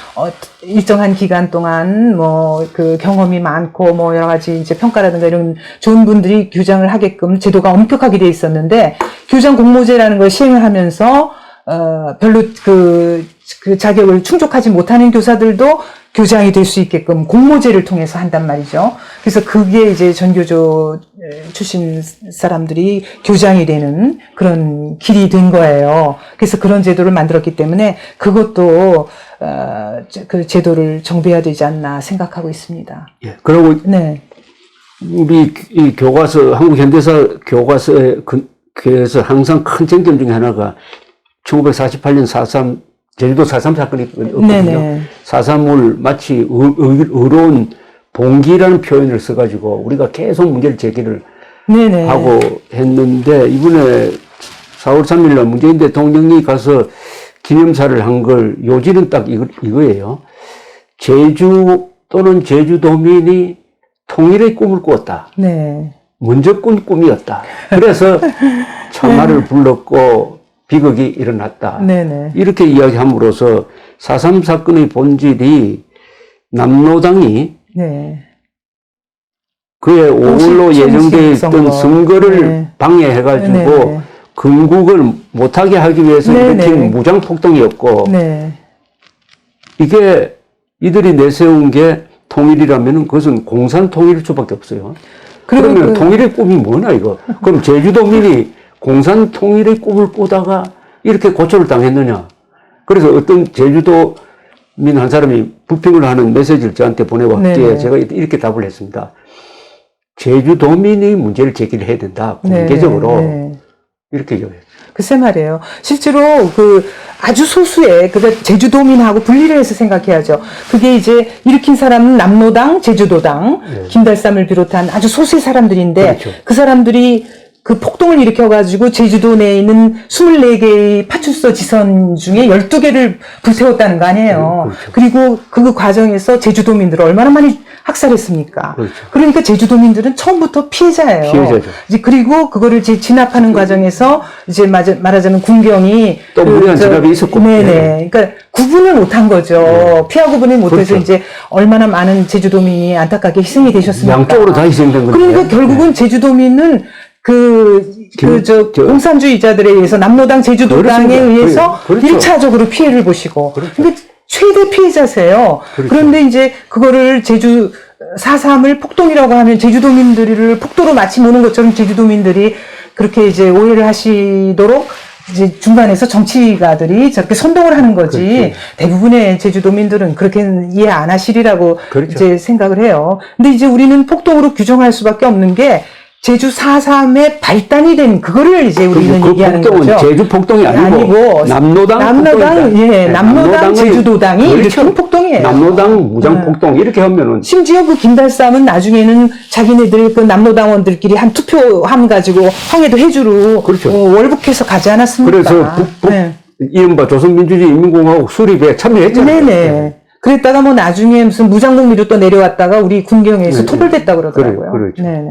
일정한 기간 동안 뭐 그 경험이 많고 뭐 여러 가지 이제 평가라든가 이런 좋은 분들이 교장을 하게끔 제도가 엄격하게 돼 있었는데 교장 공모제라는 걸 시행을 하면서 별로 그 자격을 충족하지 못하는 교사들도 교장이 될 수 있게끔 공모제를 통해서 한단 말이죠. 그래서 그게 이제 전교조 출신 사람들이 교장이 되는 그런 길이 된 거예요. 그래서 그런 제도를 만들었기 때문에 그것도 그 제도를 정비해야 되지 않나 생각하고 있습니다. 예. 그리고 네. 우리 이 교과서 한국 현대사 교과서에서 항상 큰 쟁점 중에 하나가 1948년 4.3 제주도 4.3 사건이 있거든요. 네네. 4.3을 마치 의로운 봉기라는 표현을 써가지고 우리가 계속 문제를 제기를 네네. 하고 했는데 이번에 4월 3일 날 문재인 대통령이 가서 기념사를 한 걸 요지는 딱 이거예요. 제주 또는 제주도민이 통일의 꿈을 꾸었다. 네. 먼저 꾼 꿈이었다. 그래서 참화를 불렀고 비극이 일어났다. 네네. 이렇게 이야기함으로써 4.3 사건의 본질이 남로당이 네. 그의 5월로 예정되어 있던 선거를 네. 방해해가지고 네네. 건국을 못하게 하기 위해서 네네. 일으킨 무장폭동이었고 네. 이게 이들이 내세운 게 통일이라면 그것은 공산 통일일 수밖에 없어요. 그러면 통일의 꿈이 뭐냐 이거. 그럼 제주도민이 공산 통일의 꿈을 꾸다가 이렇게 고초를 당했느냐. 그래서 어떤 제주도민 한 사람이 부평을 하는 메시지를 저한테 보내왔기에 네네. 제가 이렇게 답을 했습니다. 제주도민이 문제를 제기를 해야 된다. 공개적으로. 네. 이렇게 얘기해요. 글쎄 말이에요. 실제로 그 아주 소수의 그 제주도민하고 분리를 해서 생각해야죠. 그게 이제 일으킨 사람은 남로당, 제주도당, 네. 김달삼을 비롯한 아주 소수의 사람들인데 그렇죠. 그 사람들이 그 폭동을 일으켜가지고 제주도 내에 있는 24개의 파출소 지선 중에 12개를 불태웠다는 거 아니에요. 그렇죠. 그리고 그 과정에서 제주도민들을 얼마나 많이 학살했습니까? 그렇죠. 그러니까 제주도민들은 처음부터 피해자예요. 피해자죠. 이제 그리고 그거를 이제 진압하는 과정에서 이제 말하자면 군경이 또 무리한 진압이 있었고. 네네. 그러니까 구분을 못한 거죠. 피하 구분을 못해서 그렇죠. 이제 얼마나 많은 제주도민이 안타깝게 희생이 되셨습니까? 양쪽으로 다 희생된 건데. 그러니까 결국은 제주도민은 공산주의자들에 의해서 남로당, 제주도당에 그렇습니다. 의해서 그렇죠. 1차적으로 피해를 보시고. 그렇죠. 그러니까 최대 피해자세요. 그렇죠. 그런데 이제 그거를 4.3을 폭동이라고 하면 제주도민들을 폭도로 마치 모는 것처럼 제주도민들이 그렇게 이제 오해를 하시도록 이제 중간에서 정치가들이 저렇게 선동을 하는 거지. 그렇죠. 대부분의 제주도민들은 그렇게 이해 안 하시리라고 그렇죠. 이제 생각을 해요. 근데 이제 우리는 폭동으로 규정할 수밖에 없는 게 제주 4.3의 발단이 된 그거를 이제 우리는 그 얘기하는 폭동은 거죠. 제주 폭동이 아니고 남로당 예, 남로당 남로당의- 제주도당이 그렇죠. 일으킨 폭동이에요. 남로당 무장 폭동 이렇게 하면은 심지어 그 김달삼은 나중에는 자기네들 그 남로당원들끼리 한 투표함 가지고 황해도 해주로 그렇죠. 월북해서 가지 않았습니까? 그래서 이른바 조선민주주의 인민공화국 수립에 참여했잖아요. 네네. 그랬다가 뭐 나중에 무슨 무장공비로 또 내려왔다가 우리 군경에서 네, 토벌됐다고 그러더라고요. 그렇죠. 네네.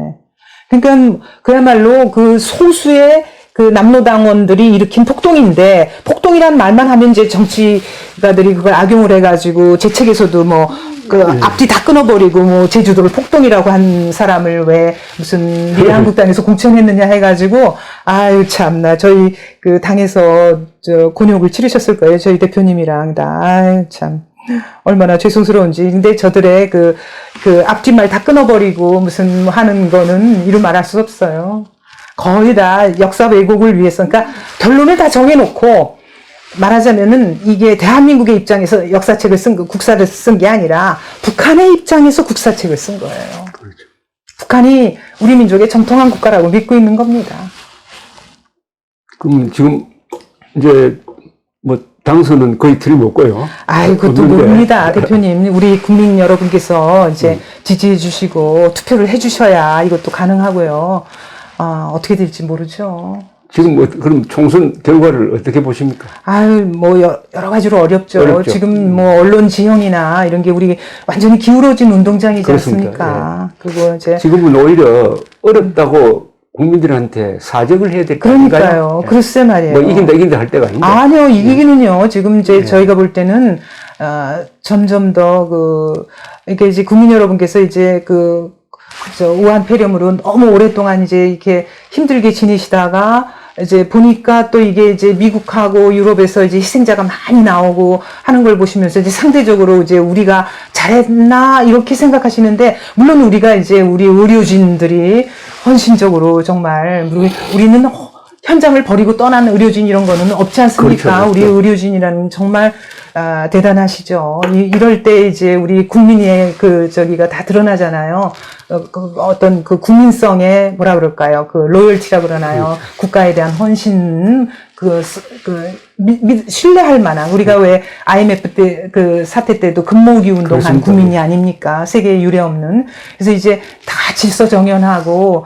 그러니까 그야말로 그 소수의 그 남로당원들이 일으킨 폭동인데 폭동이란 말만 하면 이제 정치가들이 그걸 악용을 해가지고 제 책에서도 뭐 그 앞뒤 다 끊어버리고 뭐 제주도를 폭동이라고 한 사람을 왜 무슨 미래한국당에서 공천했느냐 해가지고 아유 참나 저희 그 당에서 저 곤욕을 치르셨을 거예요 저희 대표님이랑 다 아유 참. 얼마나 죄송스러운지. 근데 저들의 그 앞뒷말 다 끊어버리고 무슨 하는 거는 이루 말할 수 없어요. 거의 다 역사 왜곡을 위해서. 그러니까 결론을 다 정해놓고 말하자면은 이게 대한민국의 입장에서 역사책을 국사를 쓴 게 아니라 북한의 입장에서 국사책을 쓴 거예요. 그렇죠. 북한이 우리 민족의 정통한 국가라고 믿고 있는 겁니다. 그럼 지금 이제 뭐 당선은 거의 틀림없고요. 아이, 그것도 모릅니다, 대표님. 우리 국민 여러분께서 이제 지지해 주시고 투표를 해 주셔야 이것도 가능하고요. 어떻게 될지 모르죠. 지금 뭐 그럼 총선 결과를 어떻게 보십니까? 아유, 뭐 여러 가지로 어렵죠. 어렵죠. 지금 뭐 언론 지형이나 이런 게 우리 완전히 기울어진 운동장이지 그렇습니다. 않습니까? 그리고 이제 지금은 오히려 어렵다고 국민들한테 사정을 해야 될 거 아닌가요? 그러니까요. 글쎄 말이에요. 뭐 이긴다 할 때가 아닌데. 아니요, 이기기는요. 지금 이제 저희가 볼 때는 점점 더 이게 이제 국민 여러분께서 이제 우한 폐렴으로 너무 오랫동안 이제 이렇게 힘들게 지내시다가 이제 보니까 또 이게 이제 미국하고 유럽에서 이제 희생자가 많이 나오고 하는 걸 보시면서 이제 상대적으로 이제 우리가 잘했나 이렇게 생각하시는데 물론 우리가 이제 우리 의료진들이 헌신적으로 정말 우리는 현장을 버리고 떠난 의료진 이런 거는 없지 않습니까? 그렇죠. 우리 의료진이라는 정말 대단하시죠. 이럴 때 이제 우리 국민의 저기가 다 드러나잖아요. 어떤 국민성의 뭐라 그럴까요? 로열티라 그러나요? 국가에 대한 헌신, 신뢰할 만한, 우리가 왜 IMF 때, 사태 때도 금모으기 운동한 그렇습니다. 국민이 아닙니까? 세계에 유례 없는. 그래서 이제 다 질서 정연하고,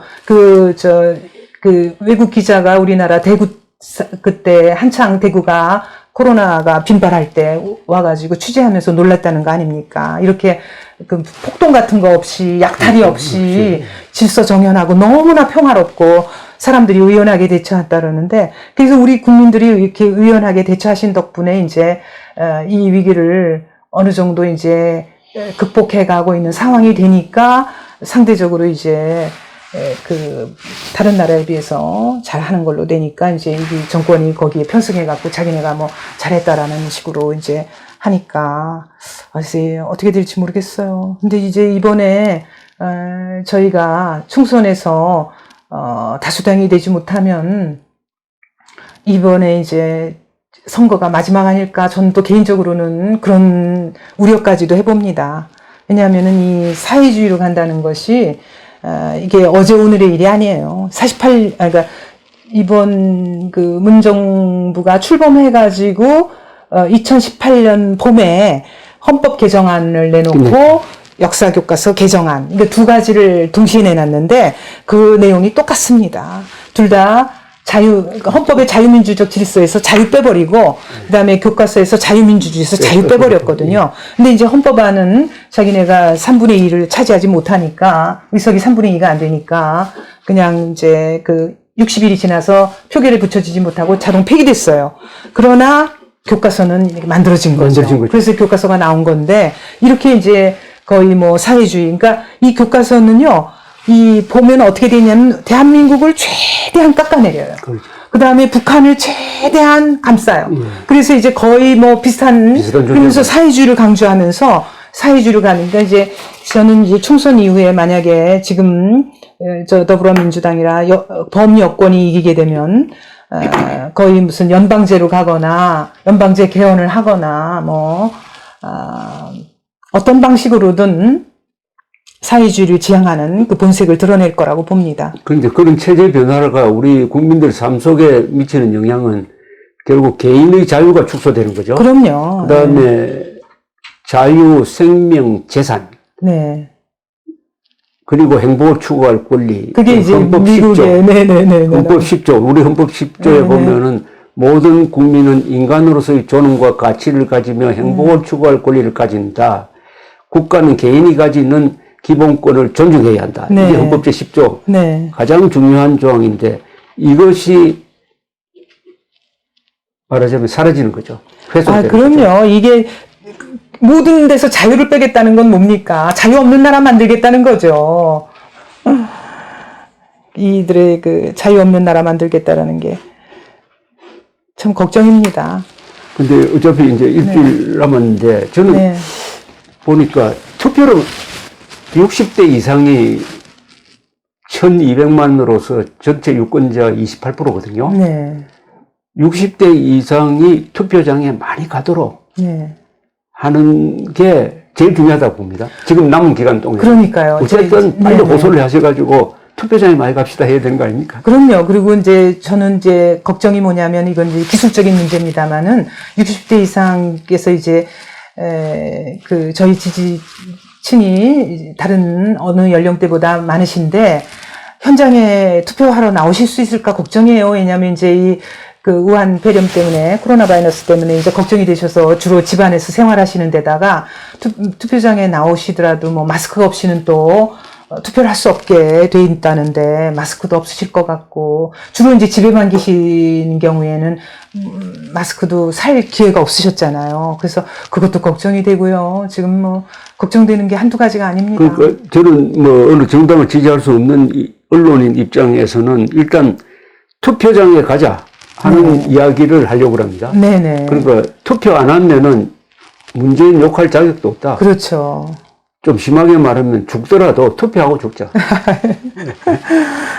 외국 기자가 우리나라 대구, 그때 한창 대구가 코로나가 빈발할 때 와가지고 취재하면서 놀랐다는 거 아닙니까? 이렇게 폭동 같은 거 없이 약탈이 없이 질서 정연하고 너무나 평화롭고 사람들이 의연하게 대처했다 그러는데 그래서 우리 국민들이 이렇게 의연하게 대처하신 덕분에 이제 이 위기를 어느 정도 이제 극복해 가고 있는 상황이 되니까 상대적으로 이제 다른 나라에 비해서 잘 하는 걸로 되니까 이제 이 정권이 거기에 편승해갖고 자기네가 뭐 잘했다라는 식으로 이제 하니까, 글쎄, 어떻게 될지 모르겠어요. 근데 이제 이번에, 저희가 총선에서, 다수당이 되지 못하면, 이번에 이제 선거가 마지막 아닐까 저는 또 개인적으로는 그런 우려까지도 해봅니다. 왜냐하면은 이 사회주의로 간다는 것이 이게 어제 오늘의 일이 아니에요. 그러니까 이번 그 문정부가 출범해가지고 2018년 봄에 헌법 개정안을 내놓고 역사 교과서 개정안, 이거 두 가지를 동시에 내놨는데 그 내용이 똑같습니다. 둘 다 헌법의 자유민주적 질서에서 자유 빼버리고, 그 다음에 교과서에서 자유민주주의에서 자유 빼버렸거든요. 근데 이제 헌법안은 자기네가 3분의 2를 차지하지 못하니까, 의석이 3분의 2가 안 되니까, 그냥 이제 그 60일이 지나서 표결에 붙여지지 못하고 자동 폐기됐어요. 그러나 교과서는 이렇게 만들어진 거죠. 그래서 교과서가 나온 건데, 이렇게 이제 거의 뭐 사회주의, 그러니까 이 교과서는요, 이 보면 어떻게 되냐면 대한민국을 최대한 깎아내려요. 그렇죠. 그 다음에 북한을 최대한 감싸요. 그래서 이제 거의 뭐 비슷한 그러면서 사회주의를 강조하면서 사회주의를 가니까 이제 저는 이제 총선 이후에 만약에 지금 저 더불어민주당이라 범여권이 이기게 되면 거의 무슨 연방제로 가거나 연방제 개헌을 하거나 뭐 어떤 방식으로든 사회주의를 지향하는 그 본색을 드러낼 거라고 봅니다. 그런데 그런 체제 변화가 우리 국민들 삶 속에 미치는 영향은 결국 개인의 자유가 축소되는 거죠. 그럼요. 그 다음에 네. 자유, 생명, 재산. 네. 그리고 행복을 추구할 권리. 그게 이제 헌법 미국의 10조. 헌법 10조. 우리 헌법 10조에 보면은 모든 국민은 인간으로서의 존엄과 가치를 가지며 행복을 추구할 권리를 가진다. 국가는 개인이 가지는 기본권을 존중해야 한다. 네. 이게 헌법 제10조. 네. 가장 중요한 조항인데 이것이 말하자면 사라지는 거죠. 훼손되는 그럼요. 이게 모든 데서 자유를 빼겠다는 건 뭡니까? 자유 없는 나라 만들겠다는 거죠. 이들의 그 자유 없는 나라 만들겠다라는 게 참 걱정입니다. 근데 어차피 이제 일주일 남았는데 저는 보니까 투표로 60대 이상이 1200만으로서 전체 유권자 28%거든요. 네. 60대 이상이 투표장에 많이 가도록 하는 게 제일 중요하다고 봅니다. 지금 남은 기간 동안. 그러니까요. 어쨌든 빨리 호소를 하셔가지고 투표장에 많이 갑시다 해야 되는 거 아닙니까? 그럼요. 그리고 이제 저는 이제 걱정이 뭐냐면 이건 이제 기술적인 문제입니다만은 60대 이상께서 이제 그 저희 지지층이 다른 어느 연령대보다 많으신데 현장에 투표하러 나오실 수 있을까 걱정이에요. 왜냐하면 이제 이 그 우한 폐렴 때문에 코로나 바이러스 때문에 이제 걱정이 되셔서 주로 집안에서 생활하시는 데다가 투표장에 나오시더라도 뭐 마스크 없이는 또 투표를 할 수 없게 돼 있다는데 마스크도 없으실 것 같고 주로 이제 집에만 계신 경우에는 마스크도 살 기회가 없으셨잖아요. 그래서 그것도 걱정이 되고요. 지금 뭐 걱정되는 게 한두 가지가 아닙니다. 그러니까 저는 뭐 어느 정당을 지지할 수 없는 언론인 입장에서는 일단 투표장에 가자 하는 이야기를 하려고 합니다. 네네. 그러니까 투표 안 하면은 문재인 욕할 자격도 없다. 그렇죠. 좀 심하게 말하면 죽더라도 투표하고 죽자.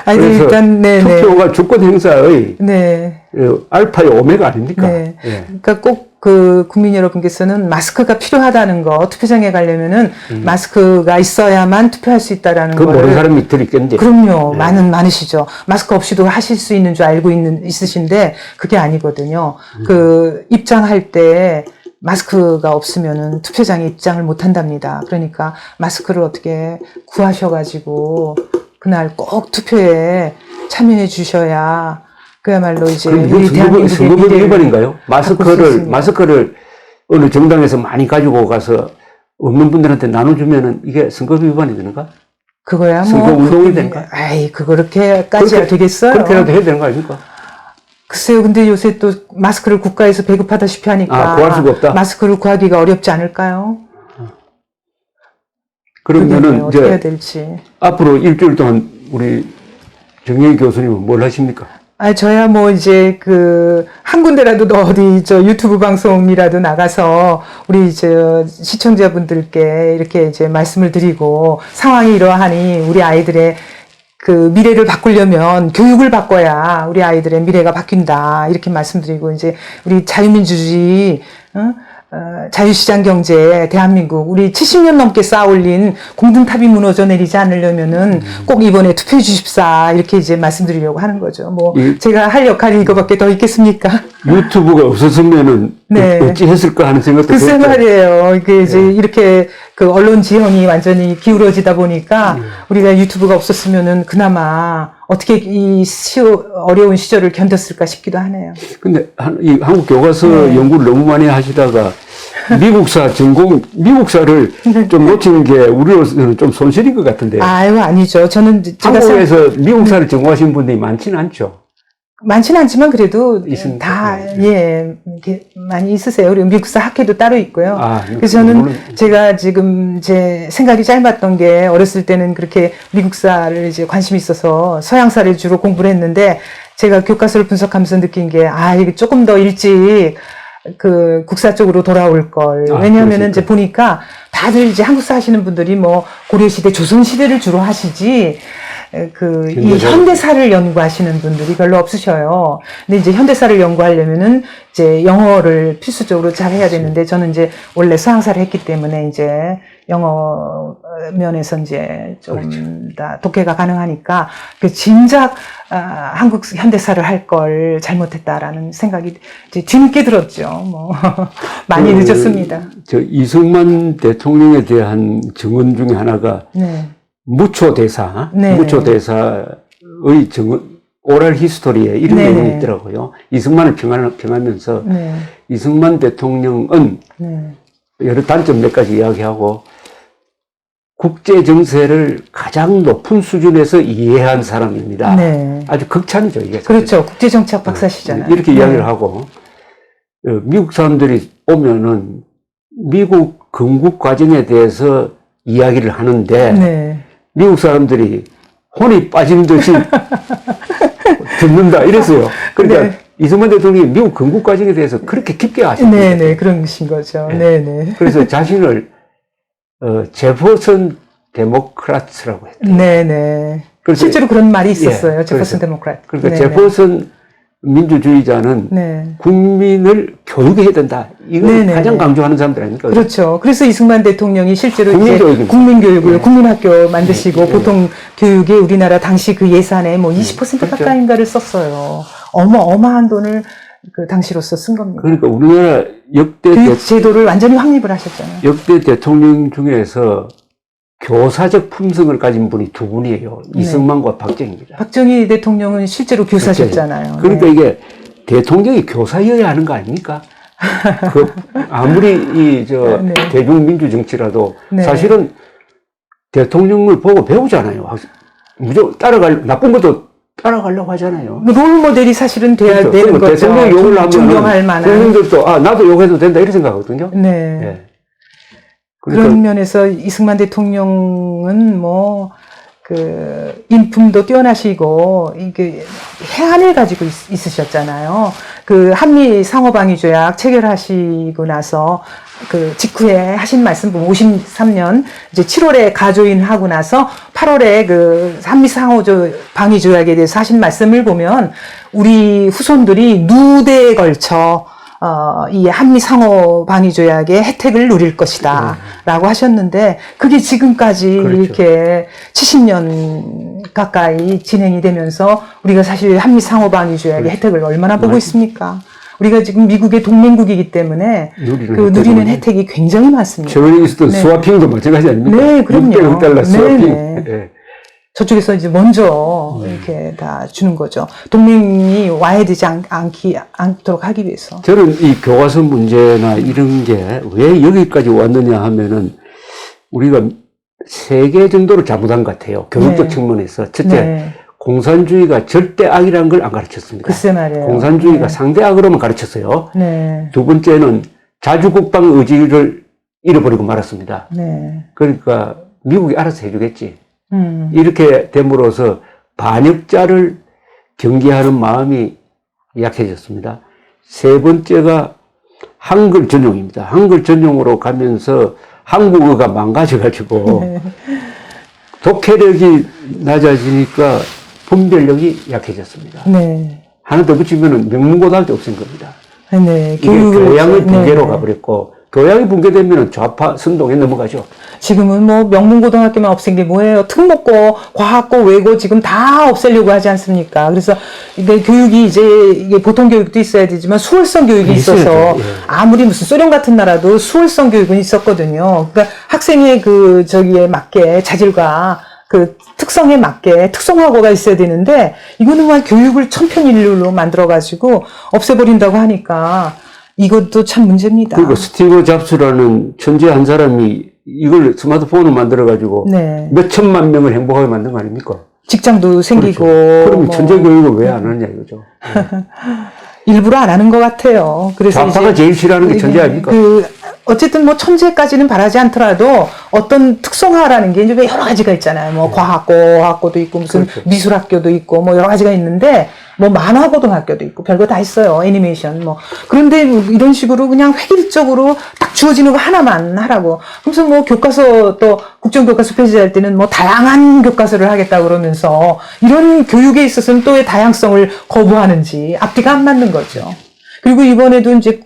아니, 그래서 일단, 투표가 주권 행사의 네. 알파의 오메가 아닙니까? 네. 그러니까 꼭 그 국민 여러분께서는 마스크가 필요하다는 거, 투표장에 가려면은 마스크가 있어야만 투표할 수 있다라는 거. 그 모르는 사람이 들 있겠는데. 그럼요. 많으시죠. 마스크 없이도 하실 수 있는 줄 알고 있으신데 그게 아니거든요. 그 입장할 때 마스크가 없으면은 투표장에 입장을 못 한답니다. 그러니까 마스크를 어떻게 구하셔가지고 그날 꼭 투표에 참여해 주셔야 그야말로 이제 우리 대한민국의 선거법 위반인가요? 마스크를 어느 정당에서 많이 가지고 가서 없는 분들한테 나눠주면은 이게 선거법 위반이 되는가? 그거야 뭐 선거 운동이 되는가? 아이 그렇게까지 되겠어요? 그렇게라도 해야 되는 거 아닙니까? 글쎄요. 근데 요새 또 마스크를 국가에서 배급하다시피 하니까 구할 수가 없다. 마스크를 구하기가 어렵지 않을까요? 그러면은 어떻게 해야 될지. 앞으로 일주일 동안 우리 정영희 교수님은 뭘 하십니까? 저야 뭐 이제 한 군데라도 어디 유튜브 방송이라도 나가서 우리 시청자분들께 이렇게 이제 말씀을 드리고 상황이 이러하니 우리 아이들의 그 미래를 바꾸려면 교육을 바꿔야 우리 아이들의 미래가 바뀐다. 이렇게 말씀드리고, 이제 우리 자유민주주의, 자유시장 경제, 대한민국, 우리 70년 넘게 쌓아올린 공든탑이 무너져 내리지 않으려면은 꼭 이번에 투표해 주십사. 이렇게 이제 말씀드리려고 하는 거죠. 뭐, 제가 할 역할이 이거밖에 더 있겠습니까? 유튜브가 없었으면은 네. 어찌 했을까 하는 생각도 글쎄 들었죠. 말이에요. 이게 이제 이렇게 그 언론 지형이 완전히 기울어지다 보니까 우리가 유튜브가 없었으면은 그나마 어떻게 이 어려운 시절을 견뎠을까 싶기도 하네요. 근데 이 한국 교과서 연구를 너무 많이 하시다가 미국사 전공, 미국사를 좀 놓치는 게 우리로서는 좀 손실인 것 같은데. 아유, 아니죠. 저는 제가 한국에서 미국사를 전공하신 분들이 많지는 않죠. 많지는 않지만 그래도 있습니다. 다, 예, 이렇게 많이 있으세요. 그리고 미국사 학회도 따로 있고요. 아, 그래서 저는 물론. 제가 지금 제 생각이 짧았던 게 어렸을 때는 그렇게 미국사를 이제 관심이 있어서 서양사를 주로 공부를 했는데 제가 교과서를 분석하면서 느낀 게, 이게 조금 더 일찍 그 국사 쪽으로 돌아올 걸. 왜냐하면은 이제 보니까 다들 이제 한국사 하시는 분들이 뭐 고려시대, 조선시대를 주로 하시지, 이 현대사를 연구하시는 분들이 별로 없으셔요. 근데 이제 현대사를 연구하려면은 이제 영어를 필수적으로 잘 해야 되는데 저는 이제 원래 서양사를 했기 때문에 이제 영어 면에서 이제 좀 다 독해가 가능하니까 진작 한국 현대사를 할 걸 잘못했다라는 생각이 이제 뒤늦게 들었죠. 뭐 많이 늦었습니다. 저 이승만 대통령에 대한 증언 중에 하나가 무초대사, 무초대사의 증언, 오랄 히스토리에 이런 내용이 있더라고요. 이승만을 평하면서 이승만 대통령은 여러 단점 몇 가지 이야기하고 국제 정세를 가장 높은 수준에서 이해한 사람입니다. 아주 극찬이죠, 이게. 그렇죠. 국제정치학 박사시잖아요. 이렇게 이야기를 하고 미국 사람들이 오면은 미국 건국 과정에 대해서 이야기를 하는데 미국 사람들이 혼이 빠지는 듯이 듣는다 이랬어요. 그러니까 이승만 대통령이 미국 건국 과정에 대해서 그렇게 깊게 하셨어요. 그런 것인 거죠. 그래서 자신을 제퍼슨 데모크라트라고 했대요. 실제로 그런 말이 있었어요. 제퍼슨 데모크라트. 그러니까 제퍼슨 민주주의자는 국민을 교육해야 된다. 이걸 가장 강조하는 사람들 아닙니까? 그렇죠. 그래서 이승만 대통령이 실제로 국민교육을 국민학교 만드시고 보통 교육에 우리나라 당시 그 예산의 뭐 20% 가까이인가를 썼어요. 어마어마한 돈을 그 당시로서 쓴 겁니다. 그러니까 우리나라 역대 교육 제도를 완전히 확립을 하셨잖아요. 역대 대통령 중에서 교사적 품성을 가진 분이 두 분이에요. 이승만과 박정희입니다. 박정희 대통령은 실제로 교사셨잖아요. 그러니까 이게 대통령이 교사여야 하는 거 아닙니까? 아무리 대중민주 정치라도 사실은 대통령을 보고 배우잖아요. 무조건 나쁜 것도 따라가려고 하잖아요. 롤 모델이 사실은 돼야 되는 거죠. 대통령 욕을 하면 존경할 만한. 국민들도 나도 욕해도 된다 이렇게 생각하거든요. 그러니까 그런 면에서 이승만 대통령은 인품도 뛰어나시고, 이게 해안을 가지고 있으셨잖아요. 그 한미 상호방위 조약 체결하시고 나서 그 직후에 하신 말씀 보면 53년 이제 7월에 가조인하고 나서 8월에 그 한미 상호방위 조약에 대해서 하신 말씀을 보면 우리 후손들이 누대에 걸쳐 이 한미 상호 방위 조약의 혜택을 누릴 것이다. 라고 하셨는데, 그게 지금까지 이렇게 70년 가까이 진행이 되면서 우리가 사실 한미 상호 방위 조약의 혜택을 얼마나 보고 있습니까? 우리가 지금 미국의 동맹국이기 때문에 누리는 혜택이 굉장히 많습니다. 최근에 있었던 스와핑도 마찬가지 아닙니까? 그럼요. 600달러 스와핑. 저쪽에서 이제 먼저 이렇게 다 주는 거죠. 동맹이 와해되지 않도록 하기 위해서. 저는 이 교과서 문제나 이런 게 왜 여기까지 왔느냐 하면은 우리가 3개 정도로 잘못한 것 같아요. 교육적 측면에서. 첫째, 공산주의가 절대 악이라는 걸 안 가르쳤습니다. 글쎄 말이에요. 공산주의가 상대 악으로만 가르쳤어요. 두 번째는 자주국방 의지를 잃어버리고 말았습니다. 그러니까 미국이 알아서 해주겠지. 이렇게 됨으로써 반역자를 경계하는 마음이 약해졌습니다. 세 번째가 한글 전용입니다. 한글 전용으로 가면서 한국어가 망가져가지고 독해력이 낮아지니까 분별력이 약해졌습니다. 네. 하나 더 붙이면은 명문고등학교 없앤 겁니다. 네. 이게 교양의 붕괴로 네. 가버렸고, 교양이 붕괴되면은 좌파 선동에 넘어가죠. 지금은 뭐 명문고등학교만 없앤 게 뭐예요? 특목고, 과학고, 외고 지금 다 없애려고 하지 않습니까? 그래서 이게 교육이 이제 이게 보통 교육도 있어야 되지만 수월성 교육이 있어서 예. 아무리 무슨 소련 같은 나라도 수월성 교육은 있었거든요. 그러니까 학생의 그 저기에 맞게 자질과 그 특성에 맞게 특성화고가 있어야 되는데 이거는 막 교육을 천편일률로 만들어가지고 없애버린다고 하니까 이것도 참 문제입니다. 그리고 스티브 잡스라는 천재 한 사람이 이걸 스마트폰을 만들어가지고 네. 몇 천만 명을 행복하게 만든 거 아닙니까? 직장도 생기고. 그럼 뭐 천재 교육을 왜 안 하느냐 이거죠. 일부러 안 하는 것 같아요. 그래서 좌파가 제일 싫어하는 게 천재 아닙니까? 어쨌든 뭐 천재까지는 바라지 않더라도 어떤 특성화라는 게 이제 여러 가지가 있잖아요. 뭐 과학고도 있고 무슨 그렇죠. 미술학교도 있고 뭐 여러 가지가 있는데 뭐 만화고등학교도 있고 별거 다 있어요. 애니메이션 뭐. 그런데 이런 식으로 그냥 획일적으로 딱 주어지는 거 하나만 하라고. 그래서 뭐 교과서 또 국정교과서 폐지할 때는 뭐 다양한 교과서를 하겠다 그러면서 이런 교육에 있어서는 또 왜 다양성을 거부하는지 앞뒤가 안 맞는 거죠. 그리고 이번에도 이제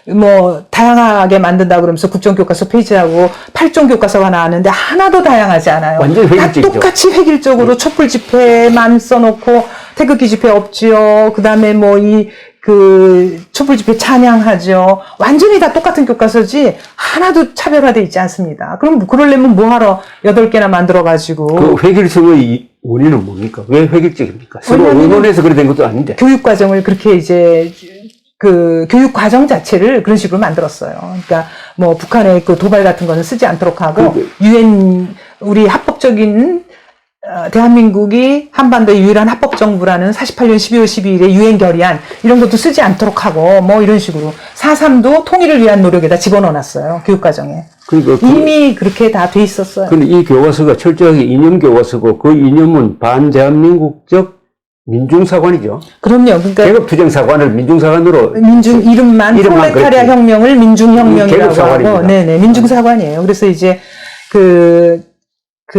뭐 다양하게 만든다 그러면서 국정교과서 폐지하고 8종 교과서가 나왔는데 하나도 다양하지 않아요. 완전 다 획일적이죠. 똑같이 획일적으로 촛불 집회만 써놓고 태극기 집회 없지요. 그다음에 뭐 그 촛불 집회 찬양하죠. 완전히 다 똑같은 교과서지 하나도 차별화돼 있지 않습니다. 그럼 그러려면 뭐하러 8개나 만들어가지고. 그 획일성의 원인은 뭡니까? 왜 획일적입니까? 서로 의논해서 그래 된 것도 아닌데. 교육 과정을 그렇게 이제 그 교육 과정 자체를 그런 식으로 만들었어요. 그러니까 뭐 북한의 그 도발 같은 거는 쓰지 않도록 하고 우리 합법적인 대한민국이 한반도의 유일한 합법 정부라는 48년 12월 12일에 유엔 결의안 이런 것도 쓰지 않도록 하고 뭐 이런 식으로 4.3도 통일을 위한 노력에다 집어넣어놨어요. 교육 과정에. 그러니까 이미 그렇게 다 돼 있었어요. 근데 이 교과서가 철저하게 이념 교과서고 그 이념은 반대한민국적 민중사관이죠. 그럼요. 그러니까 계급투쟁사관을 민중사관으로 이름만 프롤레타리아 혁명을 민중혁명이라고 계급사관입니다. 하고, 네네, 민중사관이에요. 그래서 이제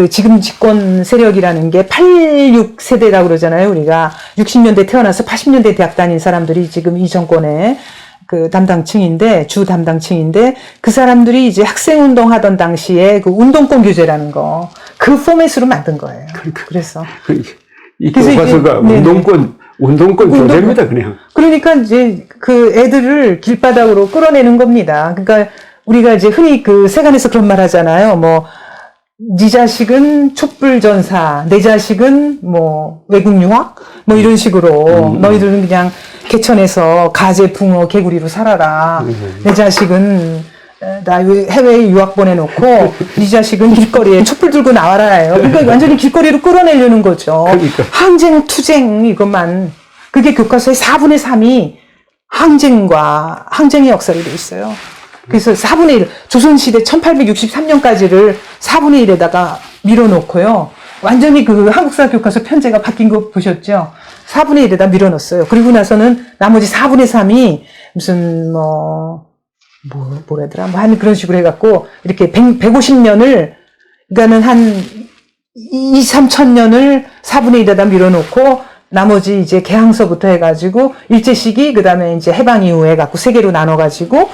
지금 집권 세력이라는 게 86세대라고 그러잖아요. 우리가 60년대 태어나서 80년대 대학 다닌 사람들이 지금 이 정권의 그 담당층인데, 주 담당층인데, 그 사람들이 이제 학생운동 하던 당시에 그 운동권 규제라는 거, 그 포맷으로 만든 거예요. 그래서. 이 교과서가 운동권 교재입니다, 그냥. 그러니까 이제 그 애들을 길바닥으로 끌어내는 겁니다. 그러니까 우리가 이제 흔히 그 세간에서 그런 말 하잖아요. 뭐, 네 자식은 촛불전사, 내 자식은 뭐 외국 유학? 뭐 이런 식으로 너희들은 그냥 개천에서 가재, 붕어, 개구리로 살아라. 내 자식은 나 해외에 유학 보내놓고 네 자식은 길거리에 촛불 들고 나와라예요. 그러니까 완전히 길거리로 끌어내려는 거죠. 그러니까. 항쟁, 투쟁 이것만. 그게 교과서의 4분의 3이 항쟁의 역사로 돼 있어요. 그래서 4분의 1, 조선시대 1863년까지를 4분의 1에다가 밀어놓고요. 완전히 그 한국사 교과서 편제가 바뀐 거 보셨죠? 4분의 1에다 밀어넣었어요. 그리고 나서는 나머지 4분의 3이 무슨 뭐라더라? 한 그런 식으로 해갖고 이렇게 150년을, 그러니까는 한 2, 3천 년을 4분의 1에다 밀어놓고 나머지 이제 개항서부터 해가지고 일제시기, 그 다음에 이제 해방 이후에 갖고 세 개로 나눠가지고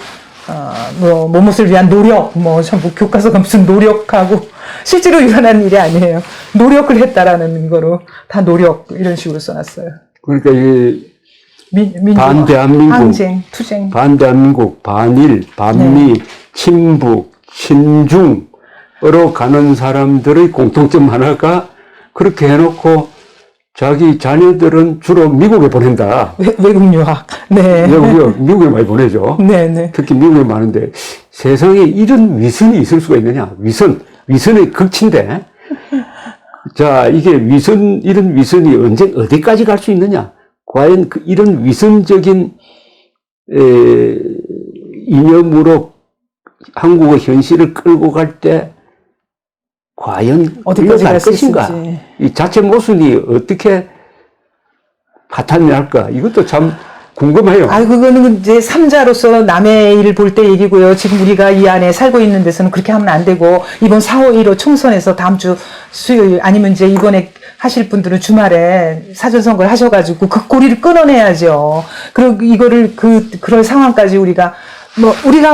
무엇을 위한 노력, 전부 교과서가 무슨 노력하고, 실제로 일어난 일이 아니에요. 노력을 했다라는 거로, 다 노력, 이런 식으로 써놨어요. 그러니까 이게, 반대한민국, 항쟁, 투쟁. 반대한민국, 반일, 반미, 네. 친북, 친중으로 가는 사람들의 공통점 하나가 그렇게 해놓고 자기 자녀들은 주로 미국에 보낸다. 외국 유학. 네. 미국에 많이 보내죠. 네. 특히 미국에 많은데 세상에 이런 위선이 있을 수가 있느냐. 위선의 극치인데. 자, 이게 이런 위선이 어디까지 갈 수 있느냐. 과연 이런 위선적인, 이념으로 한국의 현실을 끌고 갈 때 과연 어디까지 갈 것인가? 이 자체 모순이 어떻게 파탄이 날까? 이것도 참 궁금해요. 아, 그거는 이제 삼자로서 남의 일을 볼 때 얘기고요. 지금 우리가 이 안에 살고 있는 데서는 그렇게 하면 안 되고, 이번 4월 1호 총선에서 다음 주 수요일, 아니면 이제 이번에 하실 분들은 주말에 사전선거를 하셔가지고 그 고리를 끊어내야죠. 그리고 이거를 그럴 상황까지 우리가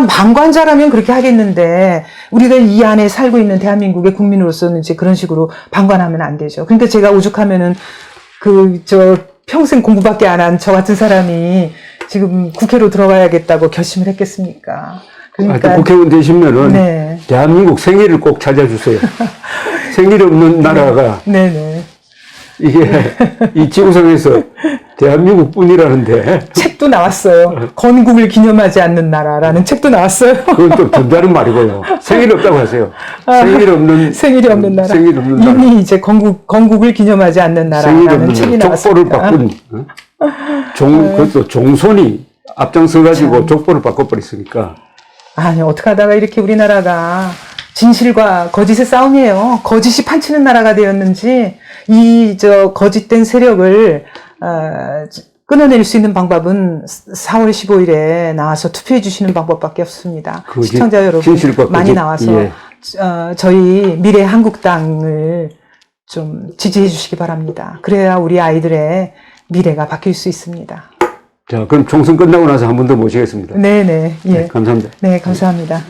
방관자라면 그렇게 하겠는데, 우리가 이 안에 살고 있는 대한민국의 국민으로서는 이제 그런 식으로 방관하면 안 되죠. 그러니까 제가 오죽하면은 평생 공부밖에 안 한 저 같은 사람이 지금 국회로 들어가야겠다고 결심을 했겠습니까? 그러니까 국회의원 되시면은 네. 대한민국 생일을 꼭 찾아주세요. 생일 없는 나라가 네네. 이게 이 지구상에서 대한민국뿐이라는데 책도 나왔어요. 건국을 기념하지 않는 나라라는 책도 나왔어요. 그건 또 전달은 말이고요. 생일 없다고 하세요. 생일 없는 생일이 없는 나라. 생일 없는 나라. 이미 이제 건국을 기념하지 않는 생일 나라라는 없는 책이 나라. 족보를 나왔습니다. 바꾼 그것도 종손이 앞장서가지고 족보를 바꿔버렸으니까. 아니, 어떻게 하다가 이렇게 우리나라가 진실과 거짓의 싸움이에요. 거짓이 판치는 나라가 되었는지, 거짓된 세력을, 끊어낼 수 있는 방법은 4월 15일에 나와서 투표해 주시는 방법밖에 없습니다. 시청자 여러분 많이 나와서, 예. 저희 미래 한국당을 좀 지지해 주시기 바랍니다. 그래야 우리 아이들의 미래가 바뀔 수 있습니다. 자, 그럼 총선 끝나고 나서 한 번 더 모시겠습니다. 네네. 예. 네, 감사합니다. 네, 감사합니다.